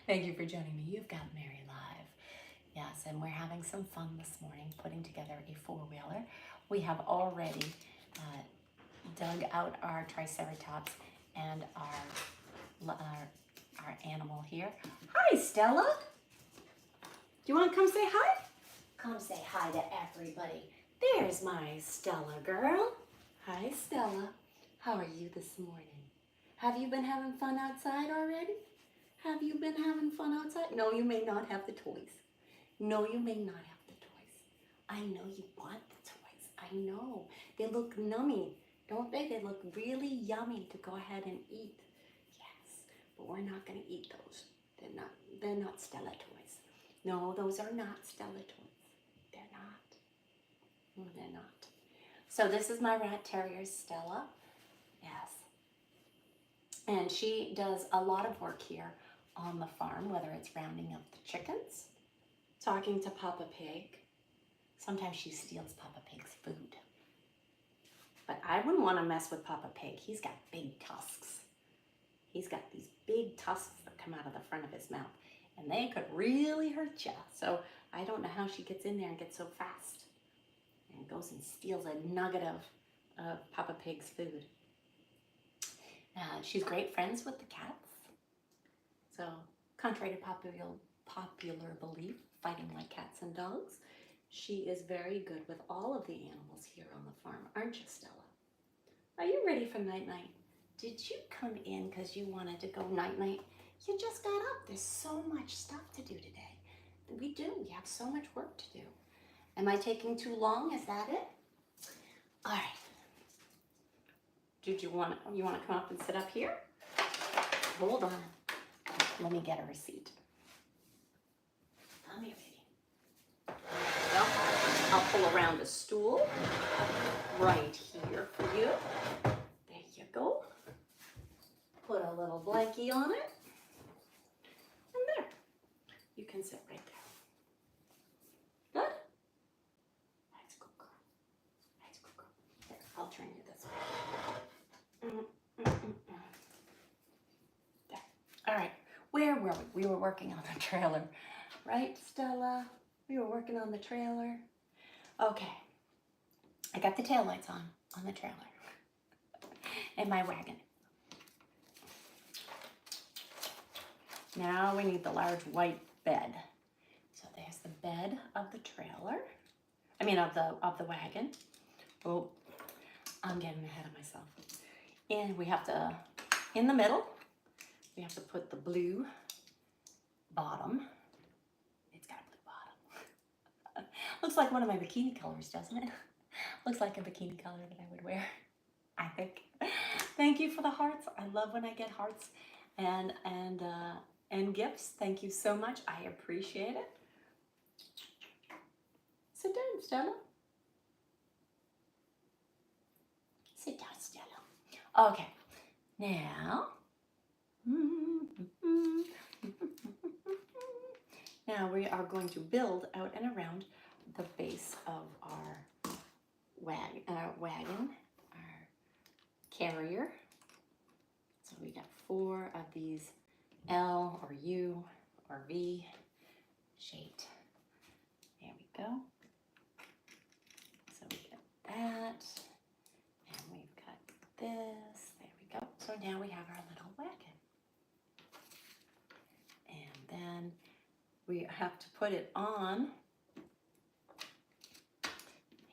Thank you for joining me. You've got Mary Live. Yes, and we're having some fun this morning putting together a four-wheeler. We have already dug out our triceratops and our animal here. Hi, Stella. Do you want to come say hi? Come say hi to everybody. There's my Stella girl. Hi, Stella. How are you this morning? Have you been having fun outside already? Have you been having fun outside? No, you may not have the toys. No, you may not have the toys. I know you want the toys. I know. They look nummy, don't they? They look really yummy to go ahead and eat. Yes, but we're not going to eat those. They're not Stella toys. No, those are not Stella toys. They're not. No, they're not. So this is my rat terrier, Stella. Yes. And she does a lot of work here on the farm, whether it's rounding up the chickens, talking to Papa Pig. Sometimes she steals Papa Pig's food. But I wouldn't want to mess with Papa Pig. He's got big tusks. He's got these big tusks that come out of the front of his mouth, and they could really hurt you. So I don't know how she gets in there and gets so fast and goes and steals a nugget of Papa Pig's food. She's great friends with the cats. So, contrary to popular belief, fighting like cats and dogs, she is very good with all of the animals here on the farm, aren't you, Stella? Are you ready for night-night? Did you come in because you wanted to go night-night? You just got up. There's so much stuff to do today. We do. We have so much work to do. Am I taking too long? Is that it? All right. You want to come up and sit up here? Hold on. Let me get a receipt. Come here, baby. Well, I'll pull around a stool right here for you. There you go. Put a little blankie on it. And there. You can sit right there. Good? That's a good girl. That's a good girl. There, I'll turn you this way. There. All right. Where were we? We were working on the trailer. Right, Stella? We were working on the trailer. Okay. I got the taillights on the trailer. And my wagon. Now we need the large white bed. So there's the bed of the trailer. I mean of the wagon. Oh, I'm getting ahead of myself. And we have to, in the middle, we have to put the blue bottom. It's got a blue bottom. Looks like one of my bikini colors, doesn't it? Looks like a bikini color that I would wear, I think. Thank you for the hearts. I love when I get hearts and gifts. Thank you so much. I appreciate it. Sit down, Stella. Sit down, Stella. Okay, now, now we are going to build out and around the base of our wagon, our carrier. So we got 4 of these L or U or V shaped. There we go. So we got that. And we've got this. There we go. So now we have our little wagon. And then we have to put it on.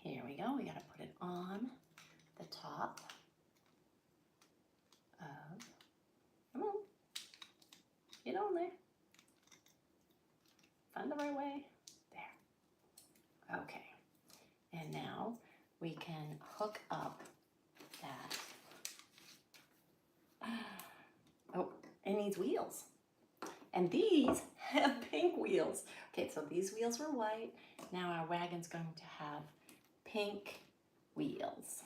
Here we go. We got to put it on the top of, come on, get on there. Find the right way. There. Okay. And now we can hook up that It needs wheels. And these have pink wheels. Okay, so these wheels were white. Now our wagon's going to have pink wheels.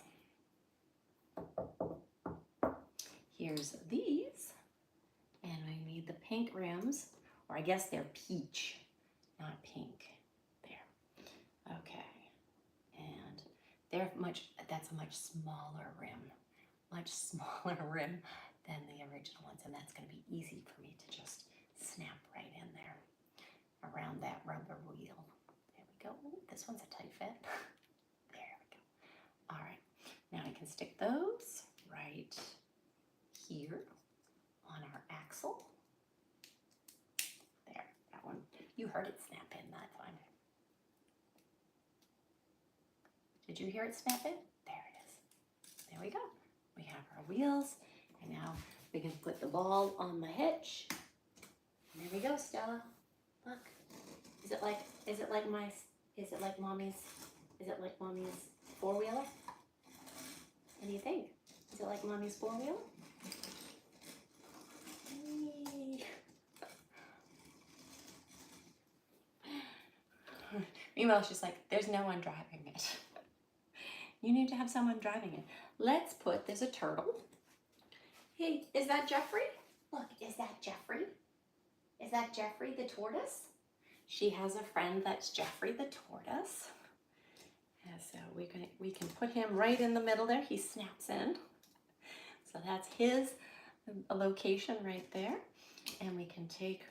Here's these. And we need the pink rims, or I guess they're peach, not pink. There. Okay. And that's a much smaller rim. Much smaller rim than the original ones. And that's going to be easy for me to just snap right in there around that rubber wheel. There we go. Ooh, this one's a tight fit. There we go. All right. Now I can stick those right here on our axle. There, that one. You heard it snap in, that's fine. Did you hear it snap in? There it is. There we go. We have our wheels, and now we can put the ball on the hitch. And there we go, Stella. Look. Is it like mommy's four-wheeler? What do you think? Is it like mommy's four-wheeler? Meanwhile, she's like, there's no one driving it. You need to have someone driving it. There's a turtle. Hey, is that Jeffrey? Look, is that Jeffrey? Is that Jeffrey the tortoise? She has a friend that's Jeffrey the tortoise. And so we can put him right in the middle there. He snaps in. So that's his location right there. And we can take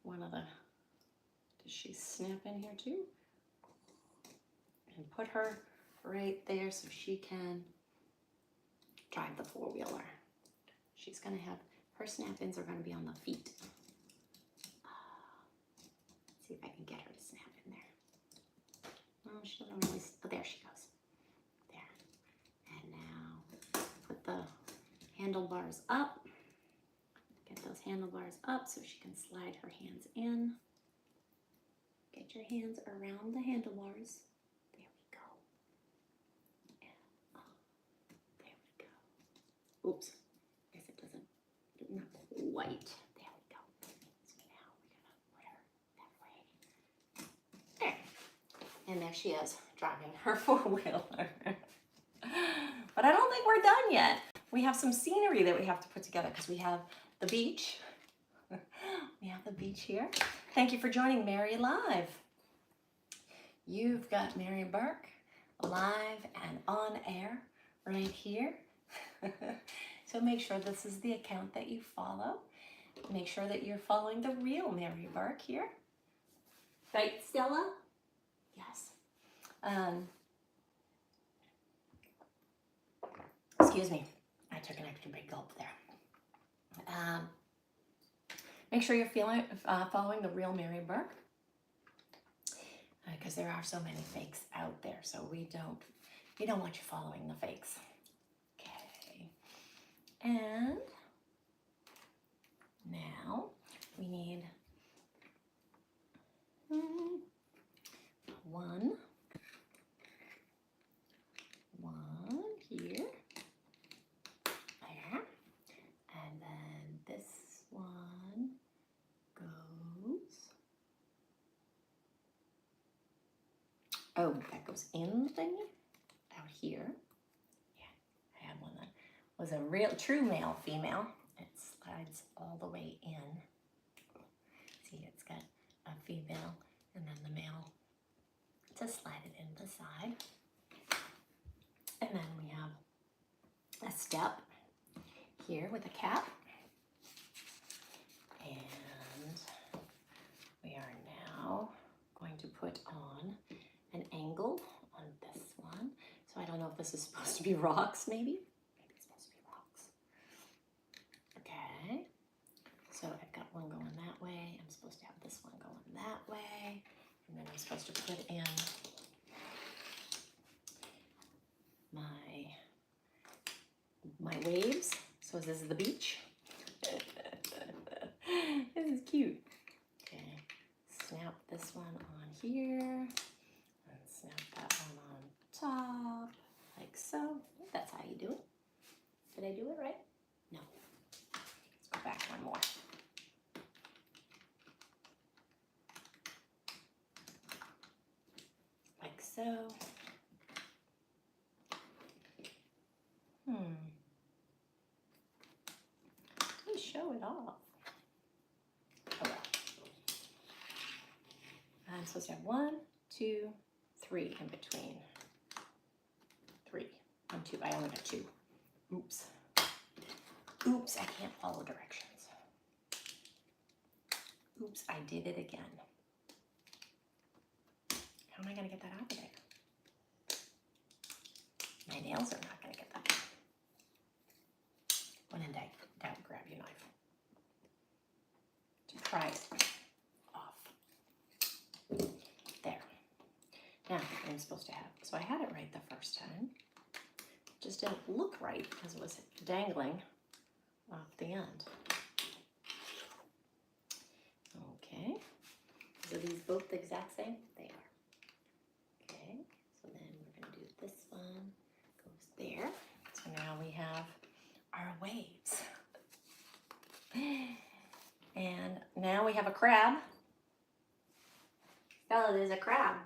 one of the, does she snap in here too? And put her right there so she can drive the four-wheeler. She's going to have, her snap-ins are going to be on the feet. Let's see if I can get her to snap in there. Oh, she doesn't really, oh, there she goes. There. And now put the handlebars up. Get those handlebars up so she can slide her hands in. Get your hands around the handlebars. There we go. And, there we go. Oops. I guess it doesn't, not quite. There we go. So now we're going to put her that way. There. And there she is, driving her four-wheeler. But I don't think we're done yet. We have some scenery that we have to put together because we have the beach. We have the beach here. Thank you for joining Mary Live. You've got Mary Burke live and on air right here. So make sure this is the account that you follow. Make sure that you're following the real Mary Burke here. Right, Stella? Yes. Excuse me. I took an extra big gulp there. Make sure you're following the real Mary Burke, because there are so many fakes out there. So we don't want you following the fakes. Okay. And now we need one here. And then this one goes, oh, that goes in the thingy out here. Yeah, I had one that was a real true male female. It slides all the way in. See, it's got a female and then the male to slide it in the side. And then we have a step here with a cap. And we are now going to put on an angle on this one. So I don't know if this is supposed to be rocks, maybe. Maybe it's supposed to be rocks. Okay. So I've got one going that way. I'm supposed to have this one going that way. And then I'm supposed to put in my waves. So this is the beach. This is cute. Okay, snap this one on here, and snap that one on top, like so. That's how you do it. Did I do it right? No. Let's go back one more. so. Let me show it off. Oh well. I'm supposed to have 1, 2, 3 in between. 3. 1, 2. I only got 2. Oops. Oops, I can't follow directions. Oops, I did it again. How am I going to get that out of there? My nails are not going to get that out. When in doubt, grab your knife. To pry it off. There. Now, what I'm supposed to have. So I had it right the first time. It just didn't look right because it was dangling off the end. Okay. So these both the exact same? They are. Okay. So then we're going to do this one. Goes there. So now we have our waves. And now we have a crab. Bella, there's a crab.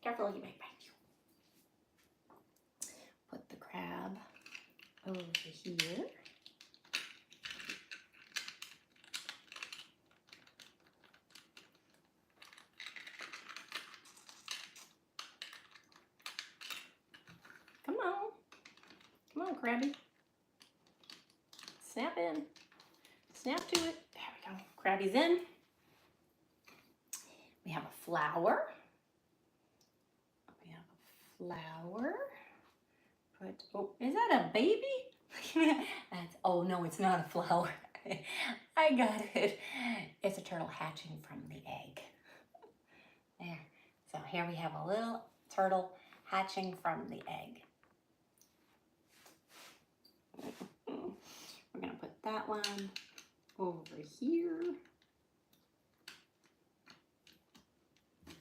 Careful, you might bite you. Put the crab over here. Come on. Come on, crabby. Snap in. Snap to it. There we go. Crabby's in. We have a flower. We have a flower. Oh, is that a baby? Oh no, it's not a flower. I got it. It's a turtle hatching from the egg. There. So here we have a little turtle hatching from the egg. We're going to put that one over here.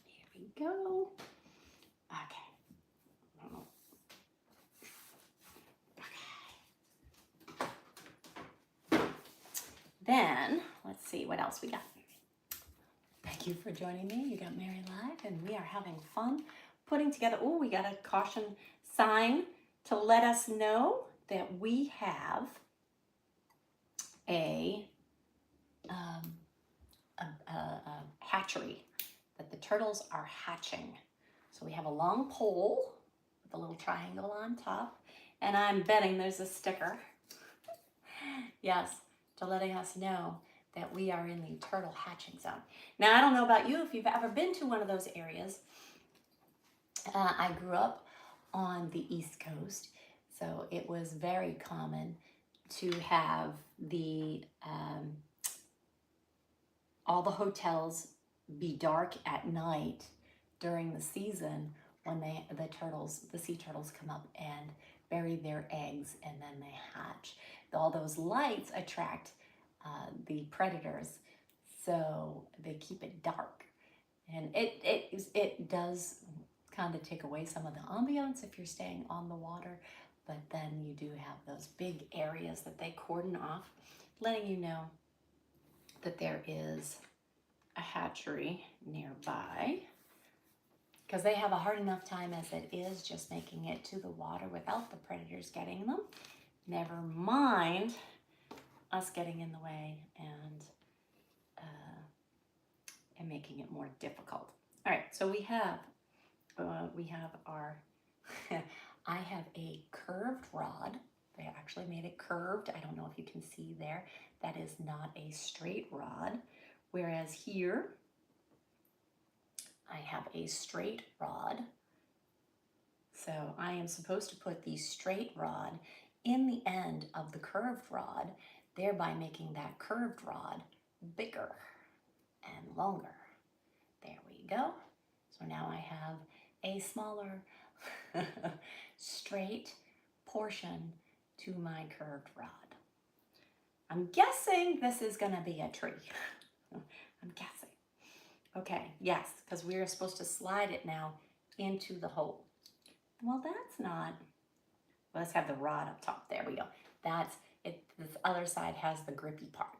Here we go. Okay. Okay. Then, let's see what else we got. Thank you for joining me. You got Mary Live, and we are having fun putting together. Oh, we got a caution sign to let us know that we have a hatchery, that the turtles are hatching. So we have a long pole with a little triangle on top, and I'm betting there's a sticker. Yes, to letting us know that we are in the turtle hatching zone. Now, I don't know about you, if you've ever been to one of those areas. I grew up on the East Coast, so it was very common to have the all the hotels be dark at night during the season when the sea turtles come up and bury their eggs and then they hatch. All those lights attract the predators, so they keep it dark, and it does kind of take away some of the ambiance if you're staying on the water, but then you do have those big areas that they cordon off, letting you know that there is a hatchery nearby, because they have a hard enough time as it is just making it to the water without the predators getting them. Never mind us getting in the way and making it more difficult. All right, so we have our, I have a curved rod. They actually made it curved. I don't know if you can see there. That is not a straight rod. Whereas here, I have a straight rod. So I am supposed to put the straight rod in the end of the curved rod, thereby making that curved rod bigger and longer. There we go. So now I have a smaller straight portion to my curved rod. I'm guessing this is going to be a tree. I'm guessing. Okay, yes, because we're supposed to slide it now into the hole. Well, that's not. Let's have the rod up top. There we go. That's it. This other side has the grippy part.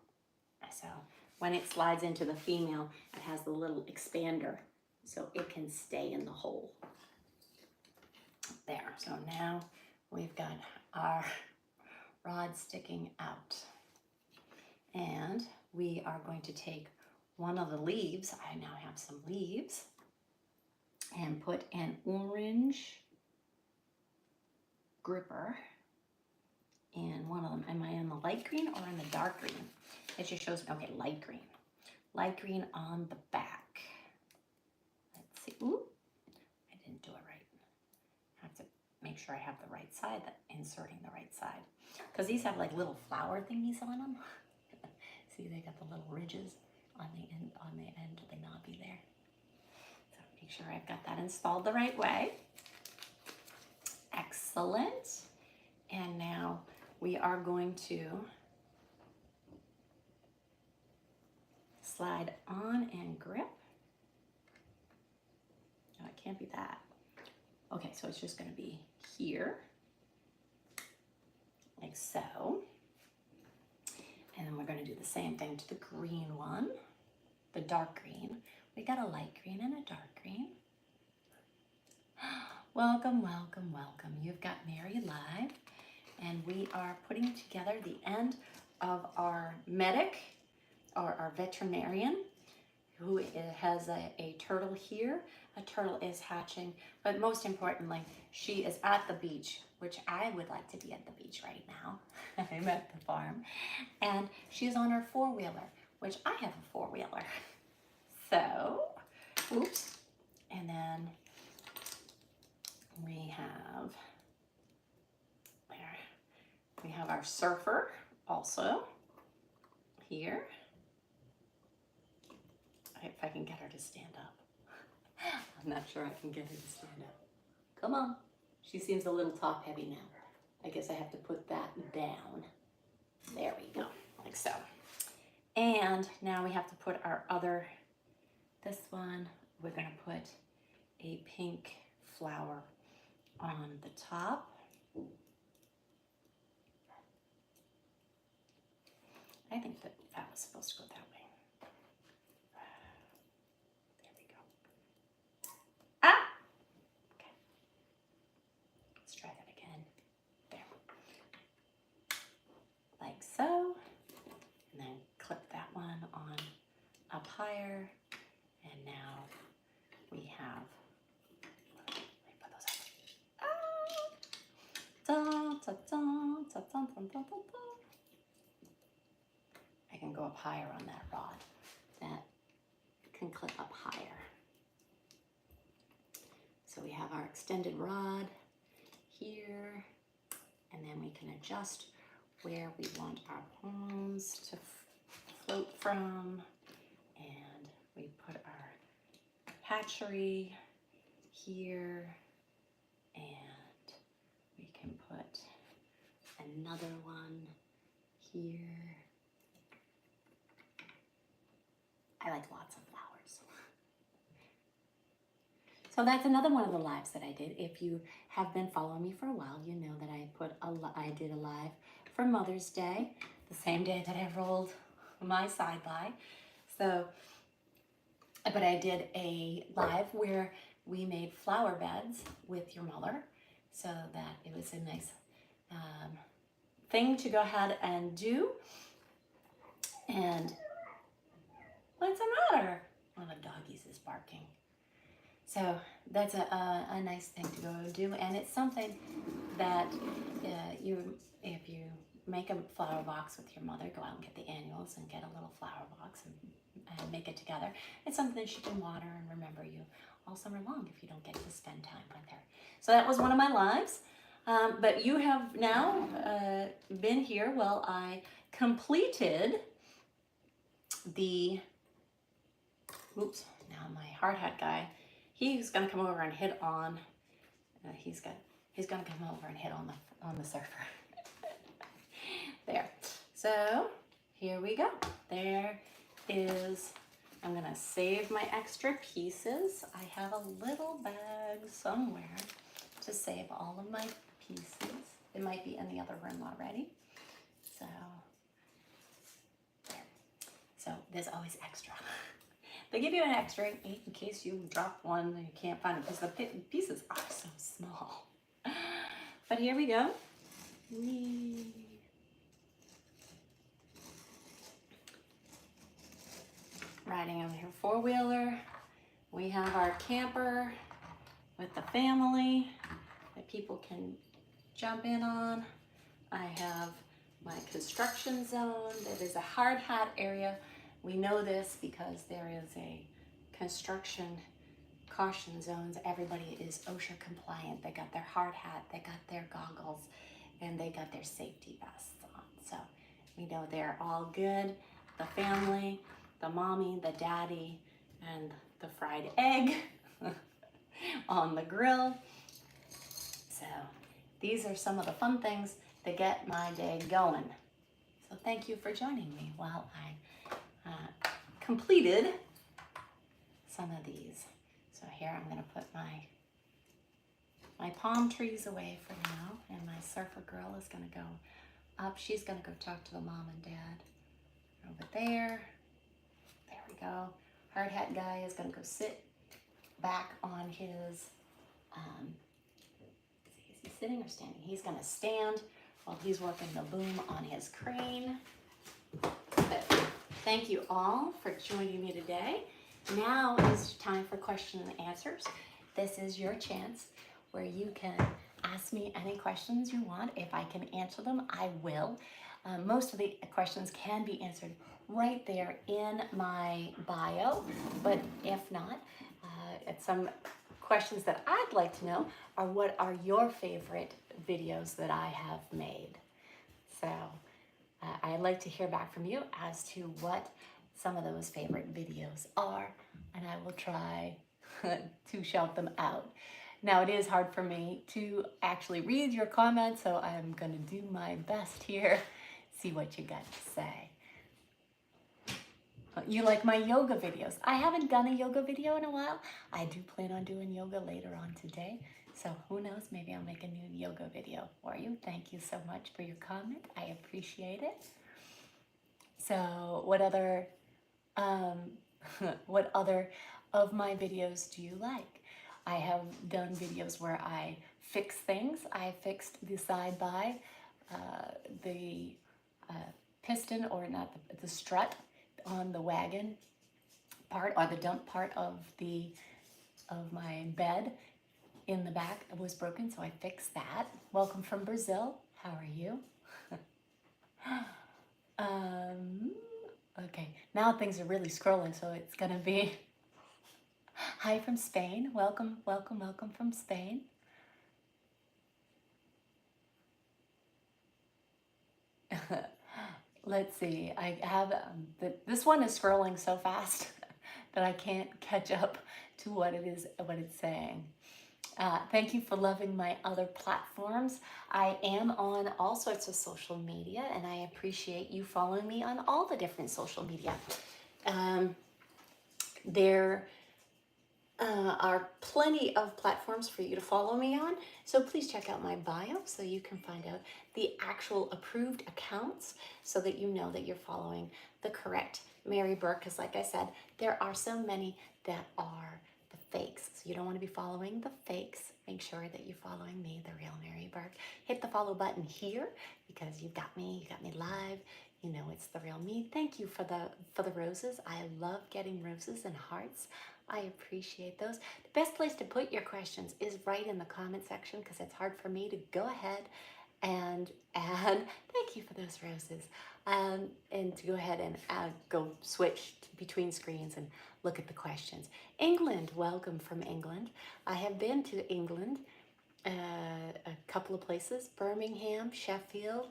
So when it slides into the female, it has the little expander so it can stay in the hole. There, so now we've got our rod sticking out. And we are going to take one of the leaves, I now have some leaves, and put an orange gripper in one of them. Am I in the light green or in the dark green? It just shows me, okay, light green. Light green on the back. Let's see, ooh, I didn't do it right. I have to make sure I have the right side, inserting the right side. Because these have like little flower thingies on them. See, they got the little ridges on the end of the knobby there. So make sure I've got that installed the right way. Excellent. And now we are going to slide on and grip. No, it can't be that. Okay, so it's just going to be here, like so. And then we're going to do the same thing to the green one, the dark green. We got a light green and a dark green. Welcome, welcome, welcome. You've got Mary live, and we are putting together the end of our medic, or our veterinarian, who has a turtle here. A turtle is hatching, but most importantly, she is at the beach, which I would like to be at the beach right now. I'm at the farm. And she's on her four-wheeler, which I have a four-wheeler. So, oops. And then we have our surfer also here. If I can get her to stand up. I'm not sure I can get her to stand up. Come on. She seems a little top heavy now. I guess I have to put that down. There we go, like so. And now we have to put our other, this one, we're gonna put a pink flower on the top. I think that was supposed to go that way. So, and then clip that one on up higher, and now we have, let me put those up. Da, da, da, da, da, da, da, da. I can go up higher on that rod. That can clip up higher. So we have our extended rod here, and then we can adjust where we want our palms to float from, and we put our hatchery here, and we can put another one here. I like lots of flowers. So that's another one of the lives that I did. If you have been following me for a while, you know that I did a live for Mother's Day, the same day that I rolled my side by. So, but I did a live where we made flower beds with your mother, so that it was a nice thing to go ahead and do. And what's the matter? One of the doggies is barking. So that's a nice thing to go do, and it's something that if you make a flower box with your mother, go out and get the annuals and get a little flower box and make it together. It's something that she can water and remember you all summer long if you don't get to spend time with her. So that was one of my lives. But you have now been here while I completed the, oops, now my hard hat guy, he's gonna come over and hit on, he's gonna come over and hit on the surfer. There. So here we go. There is, I'm gonna save my extra pieces. I have a little bag somewhere to save all of my pieces. It might be in the other room already. So there. So there's always extra. They give you an extra in case you drop one and you can't find it, because the pieces are so small. But here we go. Whee. Riding on your four-wheeler. We have our camper with the family that people can jump in on. I have my construction zone. That is a hard hat area. We know this because there is a construction caution zones. Everybody is OSHA compliant. They got their hard hat, they got their goggles, and they got their safety vests on. So we know they're all good. The family, the mommy, the daddy, and the fried egg on the grill. So these are some of the fun things that get my day going. So thank you for joining me while I completed some of these. So here I'm going to put my palm trees away for now, and my surfer girl is going to go up. She's going to go talk to the mom and dad over there. There we go. Hard hat guy is going to go sit back on his, is he sitting or standing? He's going to stand while he's working the boom on his crane. But thank you all for joining me today. Now is time for question and answers. This is your chance where you can ask me any questions you want. If I can answer them, I will. Most of the questions can be answered right there in my bio, but if not, some questions that I'd like to know are, what are your favorite videos that I have made? So I'd like to hear back from you as to what some of those favorite videos are, and I will try to shout them out. Now, it is hard for me to actually read your comments, so I'm going to do my best here, see what you got to say. You like my yoga videos? I haven't done a yoga video in a while. I do plan on doing yoga later on today, so who knows, maybe I'll make a new yoga video for you. Thank you so much for your comment. I appreciate it. So what other what other of my videos do you like? I have done videos where I fix things. I fixed the side by, the piston, or not the strut on the wagon part, or the dump part of my bed in the back was broken, so I fixed that. Welcome from Brazil. How are you? Okay, now things are really scrolling, so it's gonna be hi from Spain. Welcome, welcome, welcome from Spain. Let's see, I have, this one is scrolling so fast that I can't catch up to what it's saying. Thank you for loving my other platforms. I am on all sorts of social media, and I appreciate you following me on all the different social media. There are plenty of platforms for you to follow me on, so please check out my bio so you can find out the actual approved accounts, so that you know that you're following the correct Mary Burke, because like I said, there are so many that are the fakes, so you don't want to be following the fakes. Make sure that you're following me, the real Mary Burke. Hit the follow button here, because you got me live. You know it's the real me. Thank you for the roses. I love getting roses and hearts. I appreciate those. The best place to put your questions is right in the comment section, because it's hard for me to go ahead and add, thank you for those roses, and to go ahead and go switch between screens and look at the questions. England, welcome from England. I have been to England, a couple of places, Birmingham, Sheffield,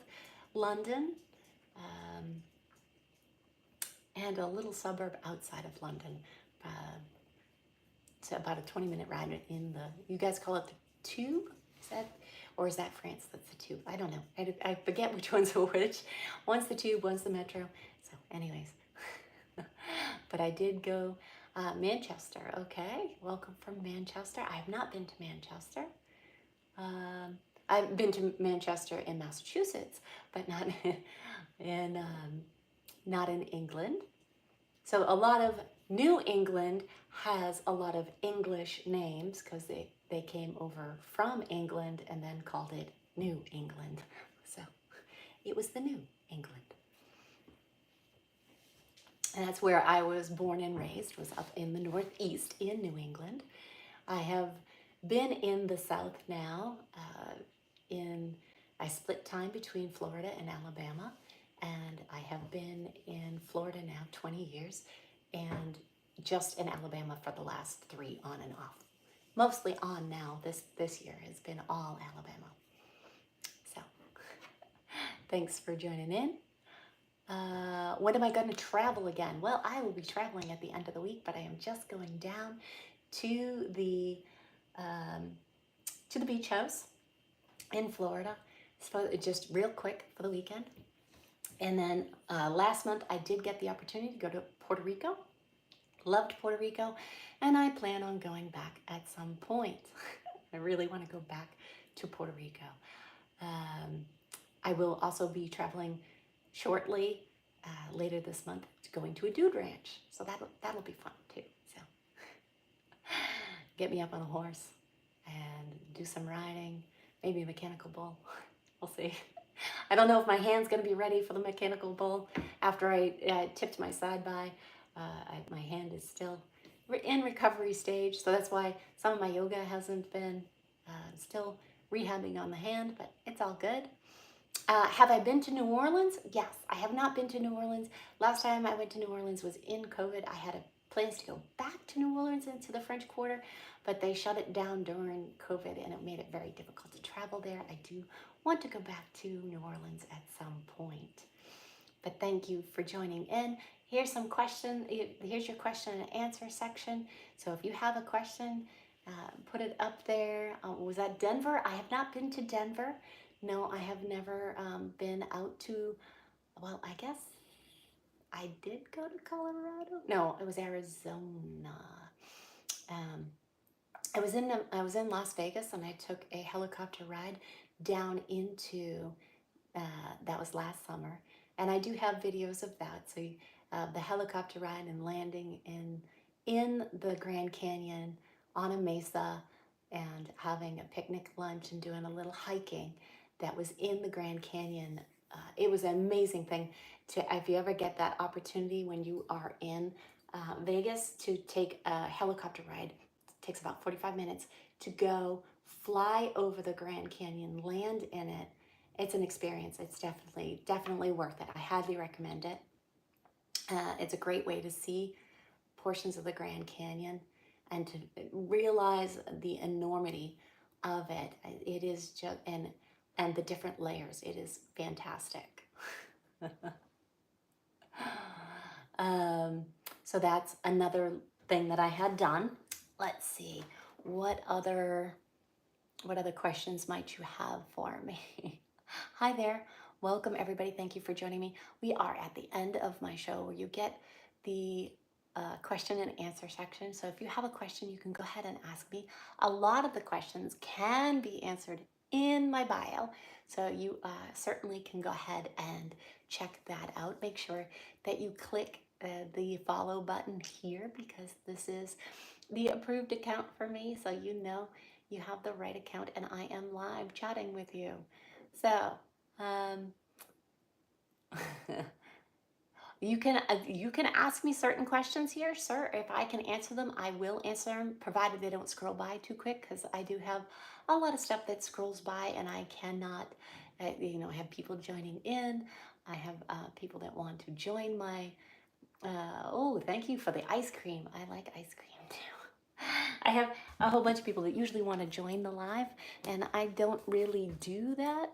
London, and a little suburb outside of London. It's about a 20-minute ride in the, you guys call it the tube? Is that, or is that France? That's the tube. I don't know. I forget which one's which. One's the tube, one's the metro. So anyways, but I did go Manchester. Okay, welcome from Manchester. I have not been to Manchester. I've been to Manchester in Massachusetts, but not in England. So a lot of New England has a lot of English names, because they came over from England and then called it New England. So it was the New England. And that's where I was born and raised, was up in the Northeast in New England. I have been in the South now. I split time between Florida and Alabama, and I have been in Florida now 20 years, and just in Alabama for the last 3 on and off. Mostly on now. This year has been all Alabama. So, thanks for joining in. When am I going to travel again? Well, I will be traveling at the end of the week, but I am just going down to the beach house in Florida. So just real quick for the weekend. And then last month I did get the opportunity to go to Puerto Rico. Loved Puerto Rico, and I plan on going back at some point. I really want to go back to Puerto Rico. I will also be traveling shortly later this month, going to a dude ranch. So that'll be fun too. So get me up on a horse and do some riding, maybe a mechanical bull. We'll see. I don't know if my hand's going to be ready for the mechanical bull after I tipped my side by. My hand is still in recovery stage, so that's why some of my yoga hasn't been still rehabbing on the hand, but it's all good. Have I been to New Orleans? Yes, I have not been to New Orleans. Last time I went to New Orleans was in COVID. I had plans to go back to New Orleans into the French Quarter, but they shut it down during COVID, and it made it very difficult to travel there. I do want to go back to New Orleans at some point. But thank you for joining in. Here's some question. Here's your question and answer section. So if you have a question, put it up there. Was that Denver? I have not been to Denver. No, I have never been out to, well, I guess I did go to Colorado. No, it was Arizona. I was in Las Vegas, and I took a helicopter ride down into, that was last summer. And I do have videos of that. So the helicopter ride and landing in the Grand Canyon on a mesa and having a picnic lunch and doing a little hiking that was in the Grand Canyon. It was an amazing thing if you ever get that opportunity when you are in Vegas, to take a helicopter ride. It takes about 45 minutes to go fly over the Grand Canyon, land in it. It's an experience. It's definitely worth it. I highly recommend it. It's a great way to see portions of the Grand Canyon and to realize the enormity of it. It is just, and the different layers. It is fantastic. So that's another thing that I had done. Let's see, what other questions might you have for me? Hi there. Welcome, everybody. Thank you for joining me. We are at the end of my show where you get the question and answer section. So if you have a question, you can go ahead and ask me. A lot of the questions can be answered in my bio. So you certainly can go ahead and check that out. Make sure that you click the follow button here, because this is the approved account for me. So you know you have the right account, and I am live chatting with you. So you can ask me certain questions here, sir. If I can answer them, I will answer them, provided they don't scroll by too quick, because I do have a lot of stuff that scrolls by, and I cannot, I have people joining in. I have people that want to join my, oh, thank you for the ice cream. I like ice cream too. I have a whole bunch of people that usually want to join the live, and I don't really do that.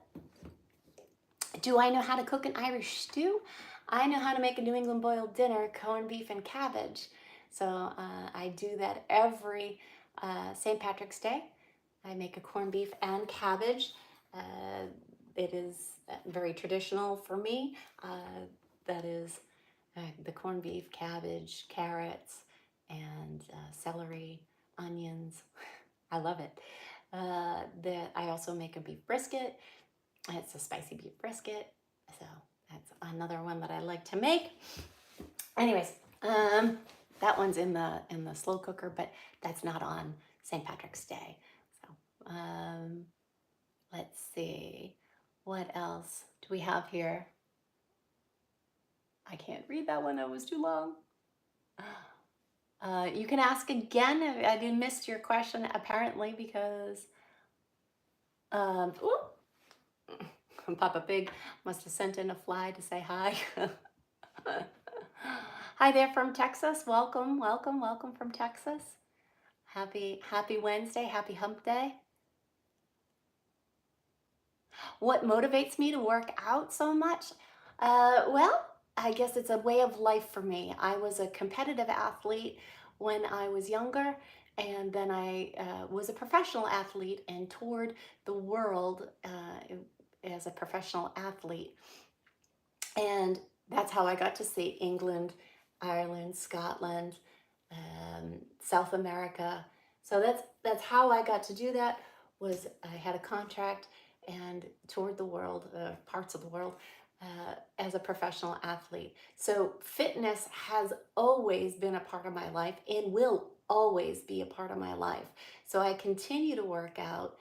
Do I know how to cook an Irish stew? I know how to make a New England boiled dinner, corned beef and cabbage. So I do that every St. Patrick's Day. I make a corned beef and cabbage. It is very traditional for me. That is the corned beef, cabbage, carrots, and celery, onions. I love it. I also make a beef brisket. It's a spicy beef brisket, so that's another one that I like to make. Anyways, that one's in the slow cooker, but that's not on St. Patrick's Day. So Let's see. What else do we have here? I can't read that one. That was too long. You can ask again. I didn't miss your question apparently because Papa Pig must have sent in a fly to say hi. Hi there from Texas. Welcome, welcome, welcome from Texas. Happy Wednesday. Happy Hump Day. What motivates me to work out so much? Well, I guess it's a way of life for me. I was a competitive athlete when I was younger, and then I was a professional athlete and toured the world as a professional athlete. And that's how I got to see England, Ireland, Scotland, South America. So that's how I got to do that. Was I had a contract and toured the world, parts of the world, as a professional athlete. So fitness has always been a part of my life and will always be a part of my life. So I continue to work out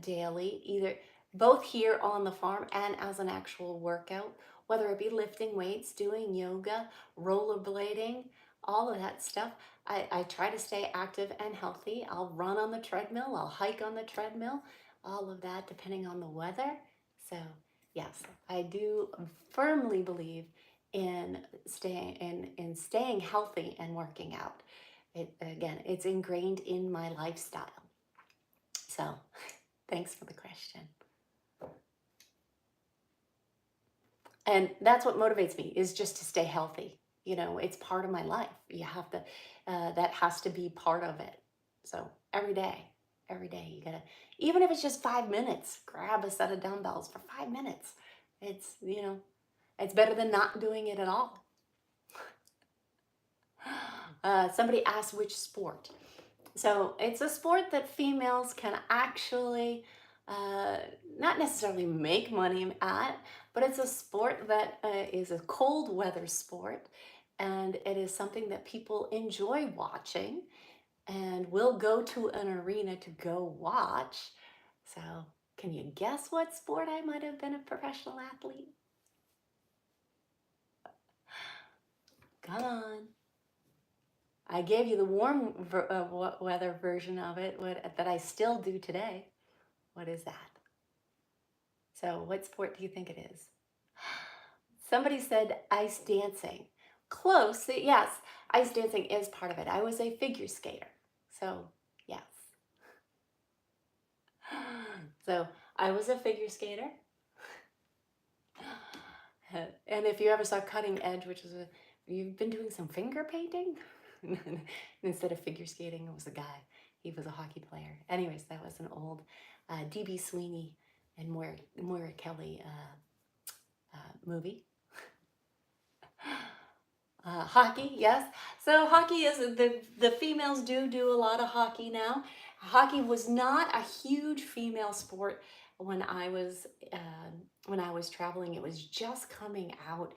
daily, either both here on the farm and as an actual workout, whether it be lifting weights, doing yoga, rollerblading, all of that stuff. I try to stay active and healthy. I'll run on the treadmill, I'll hike on the treadmill, all of that depending on the weather. So yes, I do firmly believe in staying healthy and working out. Again, it's ingrained in my lifestyle. So thanks for the question. And that's what motivates me, is just to stay healthy. You know, it's part of my life. You have to, that has to be part of it. So every day you gotta, even if it's just 5 minutes, grab a set of dumbbells for 5 minutes. It's, you know, it's better than not doing it at all. Somebody asked which sport. So it's a sport that females can actually not necessarily make money at, but it's a sport that is a cold weather sport, and it is something that people enjoy watching and will go to an arena to go watch. So can you guess what sport I might have been a professional athlete? Come on. I gave you the warm weather version of it that I still do today. What is that? So what sport do you think it is? Somebody said ice dancing. Close. Yes, ice dancing is part of it. I was a figure skater. So yes. So I was a figure skater. And if you ever saw Cutting Edge, which is you've been doing some finger painting? Instead of figure skating, it was a guy. He was a hockey player. Anyways, that was an old D.B. Sweeney and Moira Kelly movie. Hockey, yes. So hockey is the females do a lot of hockey now. Hockey was not a huge female sport when I was traveling. It was just coming out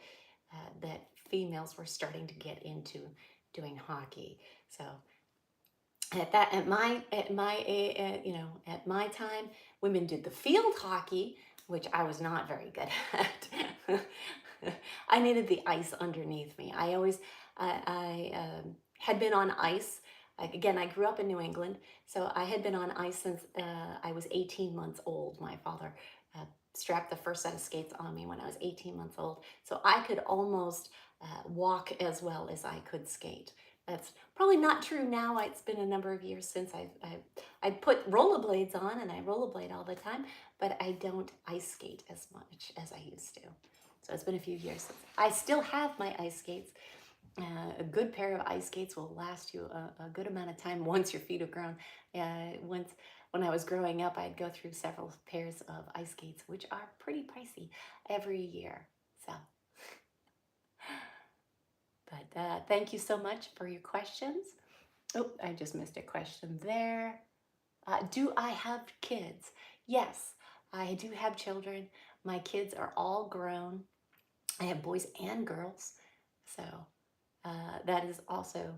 that females were starting to get into doing hockey. So at my time, women did the field hockey, which I was not very good at. I needed the ice underneath me. I had been on ice. Again, I grew up in New England, so I had been on ice since I was 18 months old. My father strapped the first set of skates on me when I was 18 months old, so I could almost walk as well as I could skate. That's probably not true now. It's been a number of years since I put rollerblades on, and I rollerblade all the time, but I don't ice skate as much as I used to. So it's been a few years since. I still have my ice skates. A good pair of ice skates will last you a good amount of time once your feet are grown. When I was growing up, I'd go through several pairs of ice skates, which are pretty pricey every year. So, but thank you so much for your questions. Oh, I just missed a question there. Do I have kids? Yes, I do have children. My kids are all grown. I have boys and girls. So that is also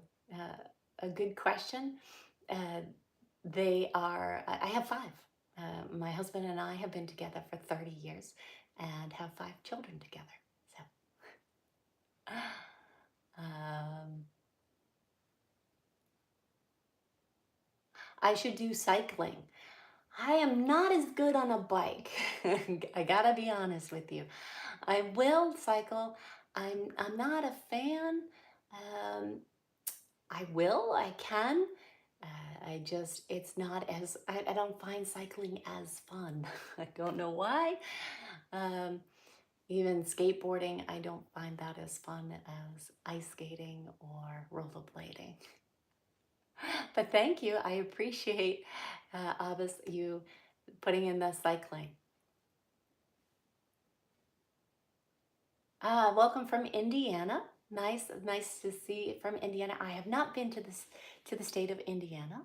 a good question. I have five. My husband and I have been together for 30 years and have 5 children together. So, I should do cycling. I am not as good on a bike. I gotta be honest with you. I will cycle. I'm not a fan. Um, I can. It's not as, I don't find cycling as fun. I don't know why. Um, Even skateboarding, I don't find that as fun as ice skating or rollerblading. But thank you. I appreciate, Abbas, you putting in the cycling. Welcome from Indiana. Nice to see from Indiana. I have not been to the state of Indiana.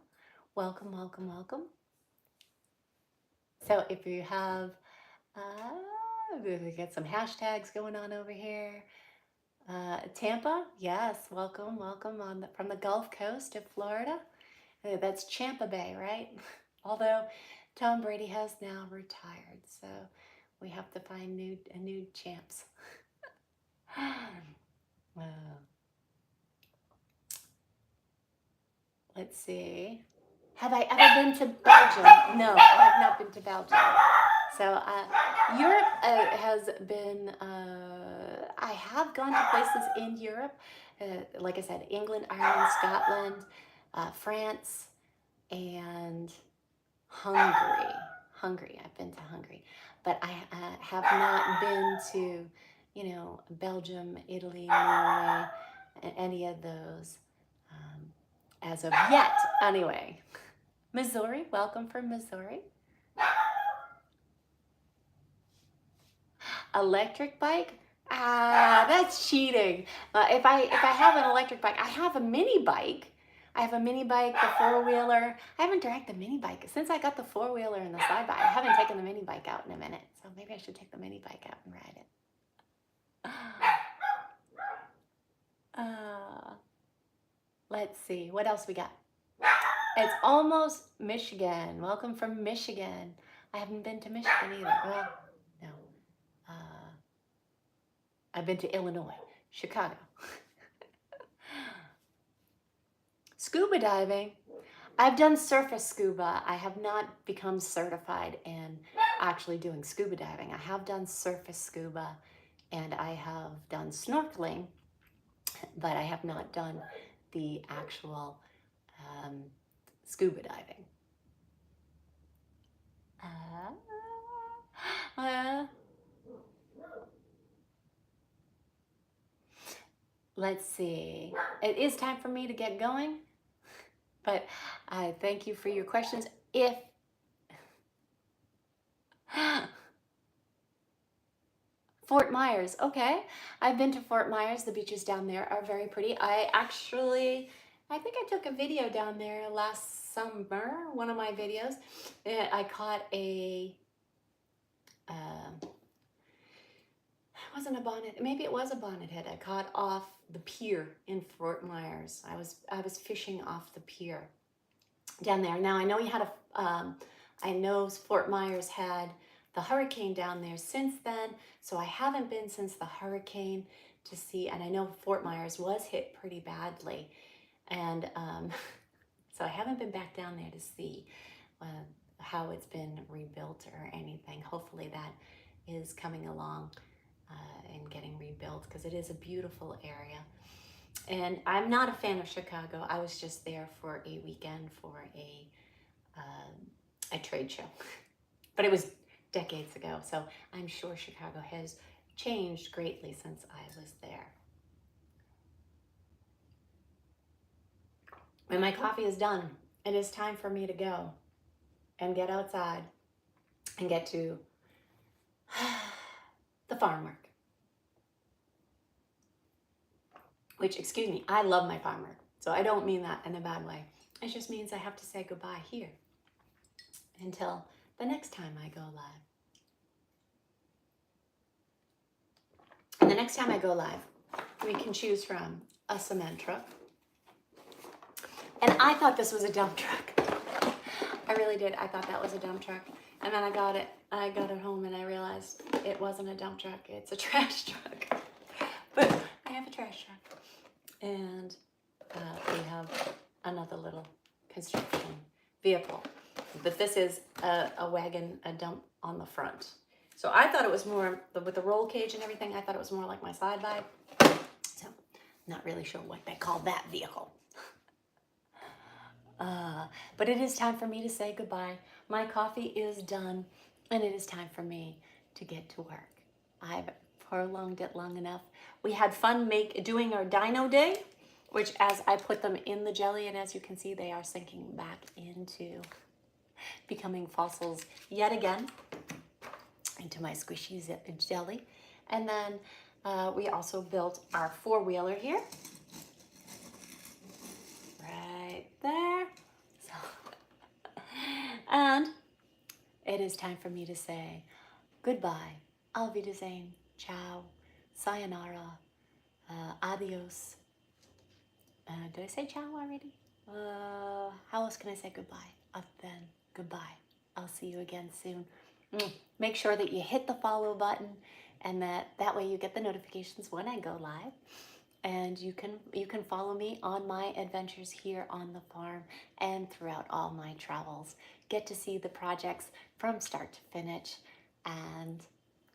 Welcome, welcome, welcome. So if you have, we got some hashtags going on over here. Tampa, yes, welcome, welcome from the Gulf Coast of Florida. That's Champa Bay, right? Although Tom Brady has now retired, so we have to find new champs. Let's see. Have I ever been to Belgium? No, I have not been to Belgium. So Europe has been, I have gone to places in Europe, like I said, England, Ireland, Scotland, France, and Hungary. I've been to Hungary. But I have not been to, Belgium, Italy, Norway, any of those as of yet. Anyway, Missouri, welcome from Missouri. Electric bike? That's cheating. If I have an electric bike, I have a mini bike. I have a mini bike, the 4-wheeler. I haven't dragged the mini bike since I got the 4-wheeler and the side bike. I haven't taken the mini bike out in a minute, so maybe I should take the mini bike out and ride it. Let's see, what else we got? It's almost Michigan. Welcome from Michigan. I haven't been to Michigan either. Well, no. I've been to Illinois, Chicago. Scuba diving. I've done surface scuba. I have not become certified in actually doing scuba diving. I have done surface scuba and I have done snorkeling, but I have not done the actual scuba diving. Let's see. It is time for me to get going, but I thank you for your questions. Fort Myers, okay. I've been to Fort Myers. The beaches down there are very pretty. I think I took a video down there last summer, one of my videos. I caught it wasn't a bonnet, maybe it was a bonnet head. I caught off the pier in Fort Myers. I was fishing off the pier down there. Now I know I know Fort Myers had the hurricane down there since then, so I haven't been since the hurricane to see, and I know Fort Myers was hit pretty badly, and so I haven't been back down there to see how it's been rebuilt or anything. Hopefully that is coming along and getting rebuilt, because it is a beautiful area. And I'm not a fan of Chicago. I was just there for a weekend for a trade show, but it was decades ago, so I'm sure Chicago has changed greatly since I was there. When my coffee is done, it is time for me to go and get outside and get to the farm work. Which, excuse me, I love my farm work, so I don't mean that in a bad way. It just means I have to say goodbye here until the next time I go live. And the next time I go live, we can choose from a cement truck. And I thought this was a dump truck. I really did. I thought that was a dump truck. And then I got it home and I realized it wasn't a dump truck, it's a trash truck. But I have a trash truck. And we have another little construction vehicle. But this is a wagon, a dump on the front. So I thought it was more, with the roll cage and everything, I thought it was more like my side by. So not really sure what they call that vehicle. But it is time for me to say goodbye. My coffee is done, and it is time for me to get to work. I've prolonged it long enough. We had fun doing our dino day, which as I put them in the jelly, and as you can see, they are sinking back into becoming fossils yet again, into my squishy jelly. And then we also built our four-wheeler here. Right there. And it is time for me to say goodbye, auf Wiedersehen, ciao, sayonara, adios. Did I say ciao already? How else can I say goodbye other than goodbye? I'll see you again soon. Make sure that you hit the follow button, and that way you get the notifications when I go live. And you can follow me on my adventures here on the farm and throughout all my travels. Get to see the projects from start to finish, and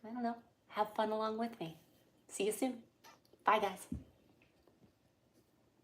I don't know, have fun along with me. See you soon. Bye, guys.